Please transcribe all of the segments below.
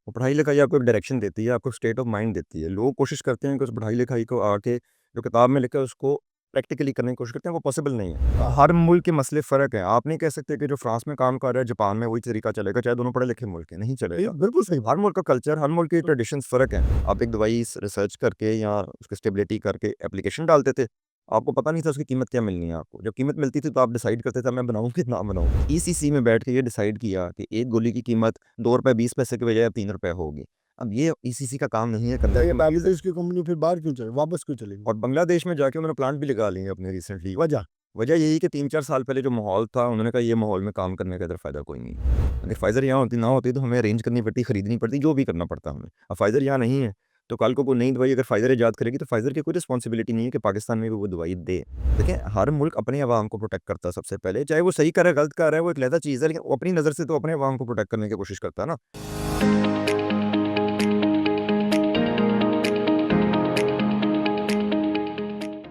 और पढ़ाई-लिखाई आपको एक डायरेक्शन देती है, आपको स्टेट ऑफ माइंड देती है। लोग कोशिश करते हैं कि उस पढ़ाई-लिखाई को आके जो किताब में लिखा है उसको प्रैक्टिकली करने की कोशिश करते हैं, वो पॉसिबल नहीं है। हर मुल्क के मसले फ़र्क हैं। आप नहीं कह सकते कि जो फ्रांस में काम कर रहा है, जापान में वही तरीका चलेगा, चाहे दोनों पढ़े-लिखे मुल्क हैं, नहीं चलेगा। बिल्कुल सही। हर मुल्क का कल्चर, हर मुल्क की ट्रेडिशंस फ़र्क हैं। आप एक दवाई रिसर्च करके या उसकी स्टेबिलिटी करके एप्लीकेशन डालते थे, आपको पता नहीं था उसकी कीमत क्या मिलनी है आपको। जब कीमत मिलती थी तो आप डिसाइड करते थे मैं बनाऊँ कि ना बनाऊँ। ईसीसी में बैठ के ये डिसाइड किया कि एक गोली की कीमत ₹2.20 की बजाय अब ₹3 होगी। अब ये ईसीसी का काम नहीं है करना ये कि बांग्लादेश की कंपनी फिर बाहर क्यों चले वापस क्यों चलेगी? और बांग्लादेश में जाके उन्होंने प्लांट भी लगा लिए हैं अपने रिसेंटली। वजह वजह यही कि 3-4 साल पहले जो माहौल था, उन्होंने कहा ये माहौल में काम करने का इधर फ़ायदा कोई नहीं है। अगर फाइज़र यहाँ होती ना होती तो हमें अरेंज करनी पड़ती, खरीदनी पड़ती, जो भी करना पड़ता हमें। अब फाइज़र यहाँ नहीं है, तो कल को कोई नई दवाई अगर फाइज़र इजाद करेगी, तो फाइज़र की कोई रिस्पॉन्सिबिलिटी नहीं है कि पाकिस्तान में भी वो दवाई दे। देखें, हर मुल्क अपने अवाम को प्रोटेक्ट करता है सबसे पहले, चाहे वो सही कर रहा है, गलत कर रहा है, वो एक अलहदा चीज़ है, लेकिन वो अपनी नज़र से तो अपने अवाम को प्रोटेक्ट करने की कोशिश करता है ना।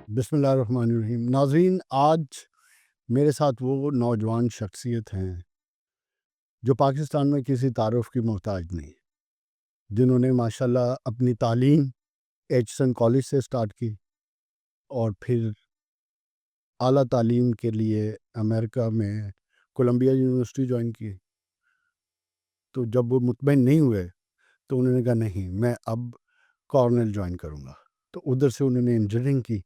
बिस्मिल्लाहिर्रहमानिर्रहीम। नाज़रीन, आज मेरे साथ वो नौजवान शख्सियत हैं जो पाकिस्तान में किसी तारुफ की मोहताज नहीं, जिन्होंने माशाल्लाह अपनी तालीम एचसन कॉलेज से स्टार्ट की और फिर आला तालीम के लिए अमेरिका में कोलंबिया यूनिवर्सिटी ज्वाइन की। तो जब वो मुतमईन नहीं हुए तो उन्होंने कहा नहीं, मैं अब कॉर्नेल ज्वाइन करूँगा। तो उधर से उन्होंने इंजीनियरिंग की।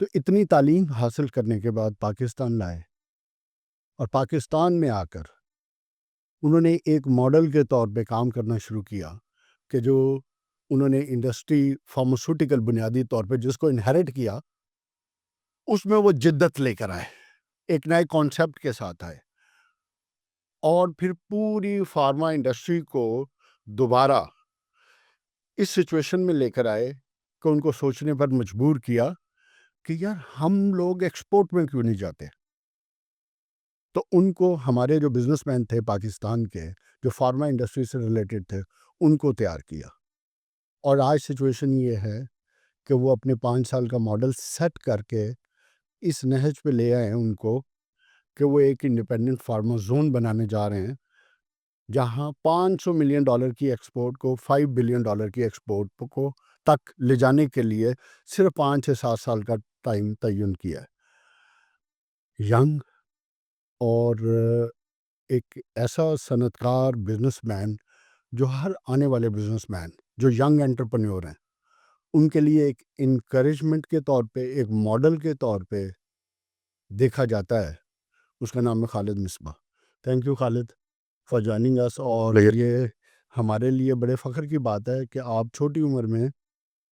तो इतनी तालीम हासिल करने के बाद पाकिस्तान लाए और पाकिस्तान में आकर उन्होंने एक मॉडल के तौर पे काम करना शुरू किया कि जो उन्होंने इंडस्ट्री फार्मास्यूटिकल बुनियादी तौर पे जिसको इनहेरिट किया, उसमें वो जिद्दत लेकर आए, एक नए कॉन्सेप्ट के साथ आए और फिर पूरी फार्मा इंडस्ट्री को दोबारा इस सिचुएशन में लेकर आए कि उनको सोचने पर मजबूर किया कि यार हम लोग एक्सपोर्ट में क्यों नहीं जाते। तो उनको हमारे जो बिजनेसमैन थे पाकिस्तान के, जो फार्मा इंडस्ट्री से रिलेटेड थे, उनको तैयार किया और आज सिचुएशन ये है कि वो अपने 5 साल का मॉडल सेट करके इस नहज पे ले आए हैं उनको कि वो एक इंडिपेंडेंट फार्मा जोन बनाने जा रहे हैं, जहां $500 मिलियन की एक्सपोर्ट को $5 बिलियन की एक्सपोर्ट को तक ले जाने के लिए सिर्फ 5 से 7 साल का टाइम तयन किया है। यंग और एक ऐसा सनतकार बिजनेसमैन जो हर आने वाले बिजनेसमैन जो यंग एंटरप्रेन्योर हैं उनके लिए एक इनकरेजमेंट के तौर पे, एक मॉडल के तौर पे देखा जाता है। उसका नाम है Khalid Misbah. Thank you Khalid for joining us. और प्लेयर ये हमारे लिए बड़े फ़ख्र की बात है कि आप छोटी उम्र में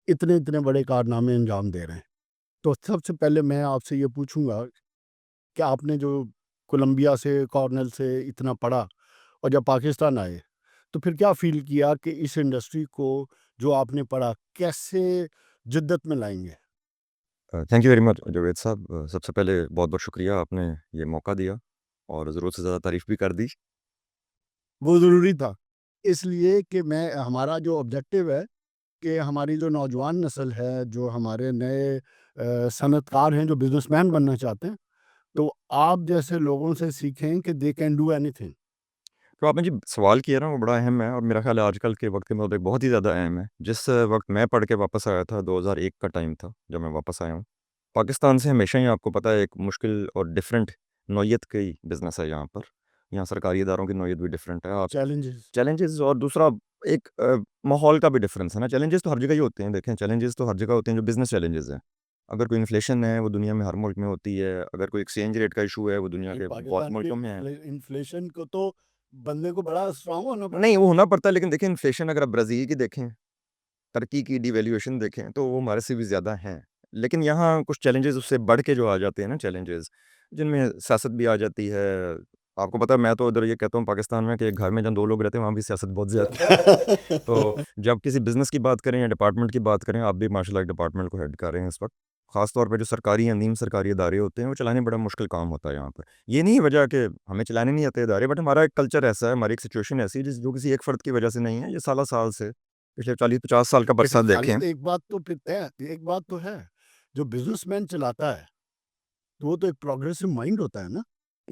इतने इतने बड़े कारनामे अंजाम दे रहे हैं। तो सबसे पहले मैं आपसे ये पूछूंगा कि आपने जो कोलंबिया से कॉर्नेल से इतना पढ़ा और जब पाकिस्तान आए तो फिर क्या फ़ील किया कि इस इंडस्ट्री को जो आपने पढ़ा कैसे जिद्दत में लाएंगे? Thank you very much Javed साहब। सबसे पहले बहुत-बहुत शुक्रिया, आपने ये मौका दिया और ज़रूरत से ज़्यादा तारीफ़ भी कर दी। वो ज़रूरी था, इसलिए कि मैं हमारा जो ऑब्जेक्टिव है कि हमारी जो नौजवान नस्ल है, जो हमारे नए सनअतकार हैं, जो बिजनेसमैन बनना चाहते हैं, तो आप जैसे लोगों से सीखें कि दे कैन डू एनीथिंग। तो आपने जी सवाल किया ना वो बड़ा अहम है और मेरा ख़्याल है आजकल के वक़्त के मुताबिक बहुत ही ज़्यादा अहम है। जिस वक़्त मैं पढ़ के वापस आया था 2001 का टाइम था जब मैं वापस आया हूँ। पाकिस्तान से हमेशा ही आपको पता है एक मुश्किल और डिफरेंट नौइयत की बिज़नेस है यहाँ पर। यहाँ सरकारी इदारों की नौइयत भी डिफरेंट है। आप चैलेंजेस। चैलेंजेज़ और दूसरा एक माहौल का भी डिफरेंस है ना। चैलेंजेज़ तो हर जगह ही होते हैं, देखें चैलेंजेज़ तो हर जगह होते हैं जो बिज़नेस चैलेंजेज़ हैं। अगर कोई इन्फ्लेशन है वो दुनिया में हर मुल्क में होती है। अगर कोई एक्सचेंज रेट का इश्यू है वो दुनिया नहीं, के बहुत पाकिस्तान के मुल्कों में है। इन्फ्लेशन को तो बंदे को बड़ा स्ट्रांग होना नहीं, पड़ता वो होना पड़ता है लेकिन देखिए इन्फ्लेशन अगर आप ब्राज़ील की देखें, तुर्की की डिवैल्यूएशन देखें, तो वो हमारे से भी ज़्यादा हैं। लेकिन यहाँ कुछ चैलेंजेज़ उससे बढ़ के जो आ जाते हैं ना चैलेंजेज़, जिनमें सियासत भी आ जाती है। आपको पता है मैं तो इधर ये कहता हूँ पाकिस्तान में कि एक घर में जहाँ 2 लोग रहते हैं, वहाँ भी सियासत बहुत ज़्यादा है। तो है। जब किसी बिज़नेस की बात करें या डिपार्टमेंट की बात करें, आप भी माशाल्लाह एक डिपार्टमेंट को हेड कर रहे हैं इस वक़्त। ख़ास तौर पे जो सरकारी या नीम सरकारी इदारे होते हैं, वो चलाने बड़ा मुश्किल काम होता है यहाँ पर। ये नहीं है वजह कि हमें चलाने नहीं आते इदारे, बट हमारा एक कल्चर ऐसा है, हमारी एक सिचुएशन ऐसी है जिस जो किसी एक फ़र्द की वजह से नहीं है, ये सालों-साल से पिछले 40-50 साल का लेकिन बरसा देखें। खालिद एक बात तो फिर तय है, एक बात तो है, जो बिज़नेसमैन चलाता है, तो वो तो एक प्रोग्रेसिव माइंड होता है ना?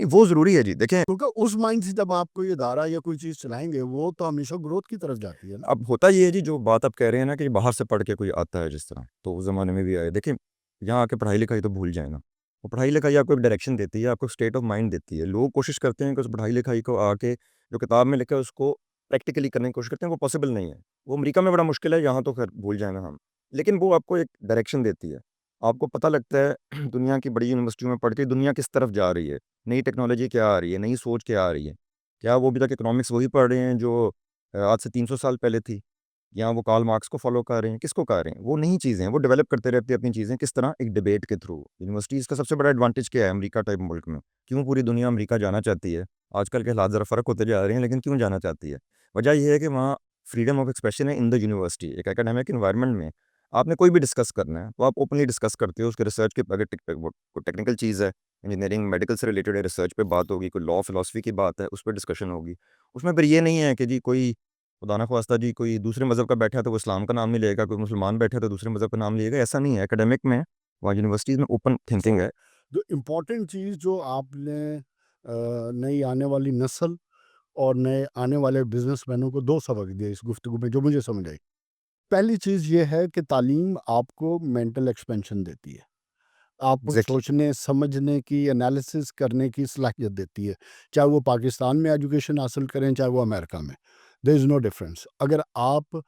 वो ज़रूरी है जी। देखें, क्योंकि उस माइंड से जब आप कोई इदारा या कोई चीज़ चलाएँगे, वो तो हमेशा ग्रोथ की तरफ जाती है ना। अब होता ये है जी, जो बात आप कह रहे हैं ना कि बाहर से पढ़ के कोई आता है जिस तरह, तो उस ज़माने में भी आए। देखिए, यहाँ आके पढ़ाई-लिखाई तो भूल जाएँ ना। वो पढ़ाई-लिखाई आपको एक डायरेक्शन देती है, आपको स्टेट ऑफ माइंड देती है। लोग कोशिश करते हैं कि उस पढ़ाई-लिखाई को आके जो किताब में लिखा है उसको प्रैक्टिकली करने की कोशिश करते हैं, वो पॉसिबल नहीं है। वो अमेरिका में बड़ा मुश्किल है, यहाँ तो खैर भूल जाएँ ना हम। लेकिन वो आपको एक डायरेक्शन देती है। आपको पता लगता है दुनिया की बड़ी यूनिवर्सिटियों में पढ़ के दुनिया किस तरफ जा रही है, नई टेक्नोलॉजी क्या आ रही है, नई सोच क्या आ रही है। क्या वो अभी तक इकोनॉमिक्स वही पढ़ रहे हैं जो आज से 300 साल पहले थी? या वो कार्ल मार्क्स को फ़ॉलो कर रहे हैं, किसको कर रहे हैं? वो नई चीज़ें हैं, वो डेवलप करते रहते हैं अपनी चीज़ें, किस तरह? एक डिबेट के थ्रू। यूनिवर्सिटीज़ का सबसे बड़ा एडवांटेज क्या है अमेरिका टाइप मुल्क में? क्यों पूरी दुनिया अमेरिका जाना चाहती है? आजकल के हालात ज़रा फ़र्क होते जा रहे हैं, लेकिन क्यों जाना चाहती है? वजह ये है कि वहाँ फ्रीडम ऑफ एक्सप्रेशन है इन द यूनिवर्सिटी। एक एकेडमिक एनवायरनमेंट में आपने कोई भी डिस्कस करना है, तो आप ओपनली डिस्कस करते हो। उसके रिसर्च के अगर वो कोई टेक्निकल चीज़ है, इंजीनियरिंग, मेडिकल से रिलेटेड है, रिसर्च पे बात होगी, कोई लॉ, फिलॉसफी की बात है, उस पे डिस्कशन होगी। उसमें फिर ये नहीं है कि जी कोई खुदा ना ख़वास्ता जी कोई दूसरे मज़हब का बैठा है तो वो इस्लाम का नाम नहीं लेगा, कोई मुसलमान बैठा है तो दूसरे मज़हब का नाम लेगा, ऐसा नहीं है। एकेडमिक में वहाँ यूनिवर्सिटीज़ में ओपन थिंकिंग है। जो इम्पोर्टेंट चीज़ जो आपने नई आने वाली नस्ल और नए आने वाले बिज़नेसमैनों को 2 सबक दिए इस गुफ्तगू में जो मुझे समझ आई। पहली चीज़ ये है कि तालीम आपको मेंटल एक्सपेंशन देती है। आपको एग्ज़ैक्टली। सोचने, समझने की, एनालिसिस करने की सलाहियत देती है। चाहे वो पाकिस्तान में एजुकेशन हासिल करें, चाहे वो अमेरिका में। There is no difference. अगर आप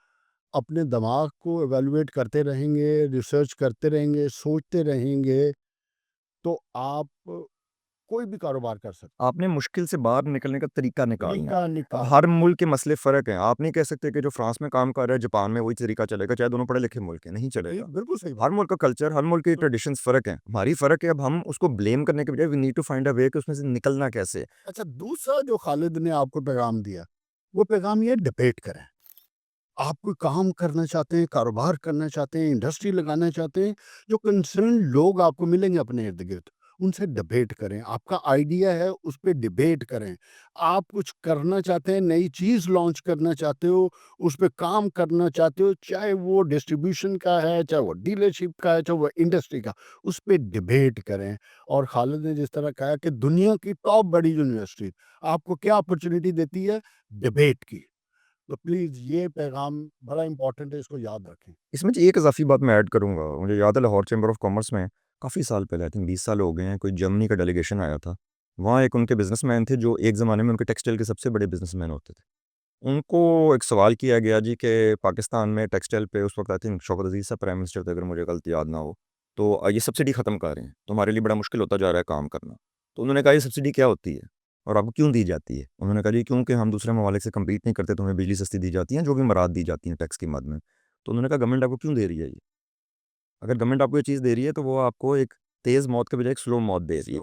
अपने दिमाग को इवैल्यूएट करते रहेंगे, रिसर्च करते रहेंगे, सोचते रहेंगे, तो आप कोई भी कारोबार कर सकते हैं। आपने मुश्किल से बाहर निकलने का तरीका निकालना है। तरीका अब निकाल हर मुल्क के मसले फ़र्क हैं। आप नहीं कह सकते कि जो फ्रांस में काम कर रहा है, जापान में वही तरीका चलेगा, चाहे दोनों पढ़े-लिखे मुल्क हैं, नहीं ये चलेगा। बिल्कुल सही बात। हर मुल्क का कल्चर, हर मुल्क की तो ट्रेडिशंस फ़र्क हैं। हमारी फ़र्क है, अब हम उसको ब्लेम करने के बजाय we need to find a way कि उसमें से निकलना कैसे है। अच्छा, दूसरा जो खालिद ने आपको पैगाम दिया, वो पैगाम ये डिबेट करें। आप कोई काम करना चाहते हैं, कारोबार करना चाहते हैं, इंडस्ट्री लगाना चाहते हैं, जो कंसर्न लोग आपको मिलेंगे अपने इर्द-गिर्द, उनसे डिबेट करें। आपका आइडिया है, उस पे डिबेट करें। आप कुछ करना चाहते हैं, नई चीज़ लॉन्च करना चाहते हो, उस पे काम करना चाहते हो, चाहे वो डिस्ट्रीब्यूशन का है, चाहे वो डीलरशिप का है, चाहे वो इंडस्ट्री का, उस पे डिबेट करें। और खालिद ने जिस तरह कहा कि दुनिया की टॉप बड़ी यूनिवर्सिटी आपको क्या अपॉर्च्युनिटी देती है? डिबेट की। तो प्लीज़ ये पैगाम बड़ा इम्पोर्टेंट है, इसको याद रखें। इसमें जी एक इज़ाफ़ी बात मैं ऐड करूँगा। मुझे याद है लाहौर चैम्बर ऑफ कॉमर्स में काफ़ी साल पहले, आई थिंक 20 साल हो गए हैं, कोई जर्मनी का डेलीगेशन आया था। वहाँ एक उनके बिज़नेसमैन थे जो एक ज़माने में उनके टेक्सटाइल के सबसे बड़े बिज़नेसमैन होते थे। उनको एक सवाल किया गया जी कि पाकिस्तान में टेक्सटाइल पे उस वक़्त आई थिंक शौकत अज़ीज़ साहब प्राइम मिनिस्टर थे अगर मुझे गलत याद ना हो। तो ये सब्सिडी ख़त्म कर रहे हैं, तो हमारे लिए बड़ा मुश्किल होता जा रहा है काम करना। तो उन्होंने कहा ये सब्सिडी क्या होती है और आपको क्यों दी जाती है? उन्होंने कहा जी क्योंकि हम दूसरे ममालिक से कम्पीट नहीं करते तो हमें बिजली सस्ती दी जाती है, जो भी मराद दी जाती हैं टैक्स की मद में। तो उन्होंने कहा गवर्नमेंट आपको क्यों दे रही है ये? अगर गवर्नमेंट आपको ये चीज़ दे रही है तो वो आपको एक तेज़ मौत के बजाय एक स्लो मौत दे रही है।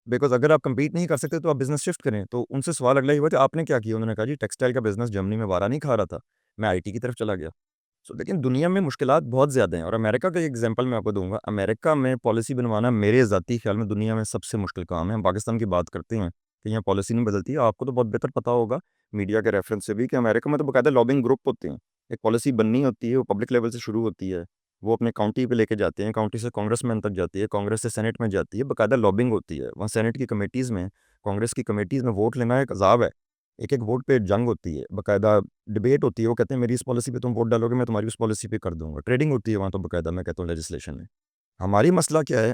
बिकॉज़ अगर आप कम्पीट नहीं कर सकते तो आप बिज़नेस शिफ्ट करें। तो उनसे सवाल अगला ये हुआ कि आपने क्या किया? उन्होंने कहा जी टेक्सटाइल का बिज़नेस जर्मनी में वारा नहीं खा रहा था, मैं आईटी की तरफ चला गया। सो लेकिन दुनिया में मुश्किलात बहुत ज़्यादा हैं और अमेरिका का एक एग्ज़ाम्पल मैं आपको दूँगा। अमेरिका में पॉलिसी बनवाना मेरे ज़ाती ख़्याल में दुनिया में सबसे मुश्किल काम है। हम पाकिस्तान की बात करते हैं कि यहाँ पॉलिसी नहीं बदलती है। आपको तो बहुत बेहतर पता होगा मीडिया के रेफ़रेंस से भी कि अमेरिका में तो बाकायदा लॉबिंग ग्रुप होते हैं। एक पॉलिसी बननी होती है, वो पब्लिक लेवल से शुरू होती है। वो अपने काउंटी पे लेके जाते हैं, काउंटी से कांग्रेसमैन तक जाती है, कांग्रेस से सेनेट में जाती है, बाकायदा लॉबिंग होती है। वहाँ सेनेट की कमिटीज़ में, कांग्रेस की कमिटीज़ में वोट लेना एक अज़ाब है। एक-एक वोट पे जंग होती है, बाकायदा डिबेट होती है। वो कहते हैं मेरी इस पॉलिसी पे तुम वोट डालोगे, मैं तुम्हारी उस पॉलिसी पे कर दूँगा। ट्रेडिंग होती है वहाँ तो बाकायदा मैं कहता हूँ लेजिस्लेशन में। हमारी मसला क्या है,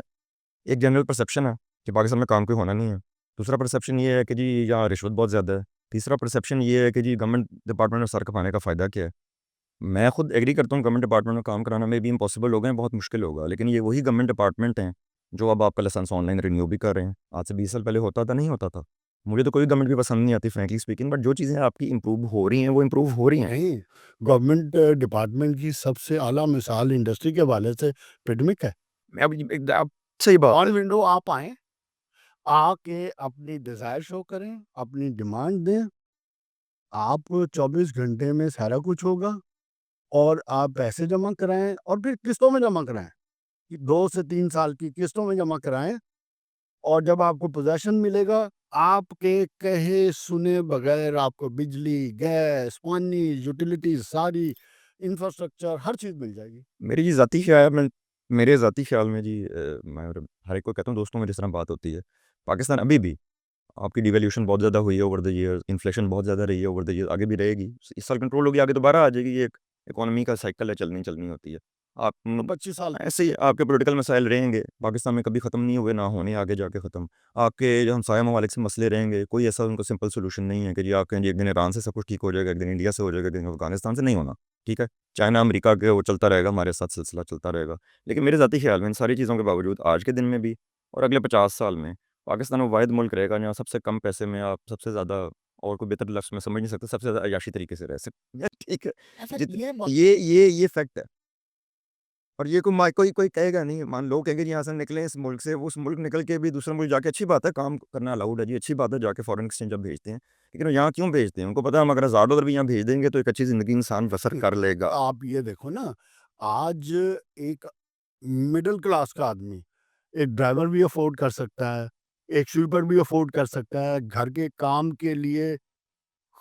एक जनरल परसेप्शन है कि पाकिस्तान में काम कोई होना नहीं है। दूसरा परसेप्शन ये है कि जी यहाँ रिश्वत बहुत ज़्यादा है। तीसरा परसेप्शन ये है कि जी गवर्नमेंट डिपार्टमेंट में सर खपाने का फ़ायदा क्या है? मैं खुद एग्री करता हूँ गवर्नमेंट डिपार्टमेंट में काम कराना मे बी इम्पॉसिबल हो गए, बहुत मुश्किल होगा। लेकिन ये वही गवर्नमेंट डिपार्टमेंट हैं, जो अब आपका लाइसेंस ऑनलाइन रिन्यू भी कर रहे हैं। आज से 20 साल पहले होता था, नहीं होता था। मुझे तो कोई गवर्नमेंट भी पसंद नहीं आती फ्रैंकली स्पीकिंग, बट जो चीज़ें आपकी इम्प्रूव हो रही हैं, वो इम्प्रूव हो रही हैं। नहीं, गवर्नमेंट डिपार्टमेंट की सबसे आला मिसाल इंडस्ट्री के हवाले से एपिडेमिक है। मैं अब एक आप सही बात ऑन है। विंडो आप आएँ, आके अपनी डिज़ायर शो करें, अपनी डिमांड दें, आप 24 घंटे में सारा कुछ होगा और आप पैसे जमा कराएँ और फिर किस्तों में जमा कराएँ। कि 2 से 3 साल की किस्तों में जमा कराएँ और जब आपको पोज़ेशन मिलेगा, आपके कहे सुने बगैर आपको बिजली, गैस, पानी, यूटिलिटीज़ सारी इंफ्रास्ट्रक्चर हर चीज़ मिल जाएगी। मेरी जी ज़ाती ख़्याल में मेरे ज़ाती ख़्याल में जी मैं और हर एक को कहता हूँ दोस्तों में जिस तरह बात होती है, पाकिस्तान अभी भी आपकी डिवैल्यूएशन बहुत ज़्यादा हुई है ओवर द ईयर्स, इन्फ्लेशन बहुत ज़्यादा रही है ओवर द ईयर्स, आगे भी रहेगी। इस साल कंट्रोल होगी, आगे दोबारा आ जाएगी। ये एक इकोनॉमी का साइकिल है, चलनी चलनी होती है। आप 25 साल ऐसे ही आपके पॉलिटिकल मसाइल रहेंगे, पाकिस्तान में कभी ख़त्म नहीं हुए, ना होने आगे जाके ख़त्म। आपके जो हमसाया ममालिक से मसले रहेंगे, कोई ऐसा उनका सिंपल सॉल्यूशन नहीं है कि जी आप कहें जी एक दिन ईरान से सब कुछ ठीक हो जाएगा, एक दिन इंडिया से हो जाएगा, एक दिन अफ़गानिस्तान से, नहीं होना, ठीक है? चाइना, अमेरिका के वो चलता रहेगा, हमारे साथ सिलसिला चलता रहेगा। लेकिन मेरे ज़ाती ख़्याल में इन सारी चीज़ों के बावजूद आज के दिन में भी और अगले 50 साल में पाकिस्तान वो वाहिद मुल्क रहेगा जहाँ सबसे कम पैसे में आप सबसे ज़्यादा, और कोई बेहतर लफ्ज़ मैं समझ नहीं सकता, सबसे ज़्यादा अय्याशी तरीके से रह सकते हैं। ठीक है, ऐसा जित ये ये फैक्ट है। और ये कोई कोई कहेगा नहीं, मान लोग कहेंगे जी यहाँ से निकलें इस मुल्क से, वो उस मुल्क निकल के भी दूसरे मुल्क जाके, अच्छी बात है, काम करना अलाउड है जी, अच्छी बात है, जाके फॉरेन एक्सचेंज आप भेजते हैं। लेकिन वो यहाँ क्यों भेजते हैं? उनको पता है हम अगर $1000 भी यहाँ भेज देंगे तो एक अच्छी ज़िंदगी इंसान बसर कर लेगा। आप ये देखो ना, आज एक मिडिल क्लास का आदमी एक ड्राइवर भी अफोर्ड कर सकता है, एक स्वीपर भी अफोर्ड कर सकता है, घर के काम के लिए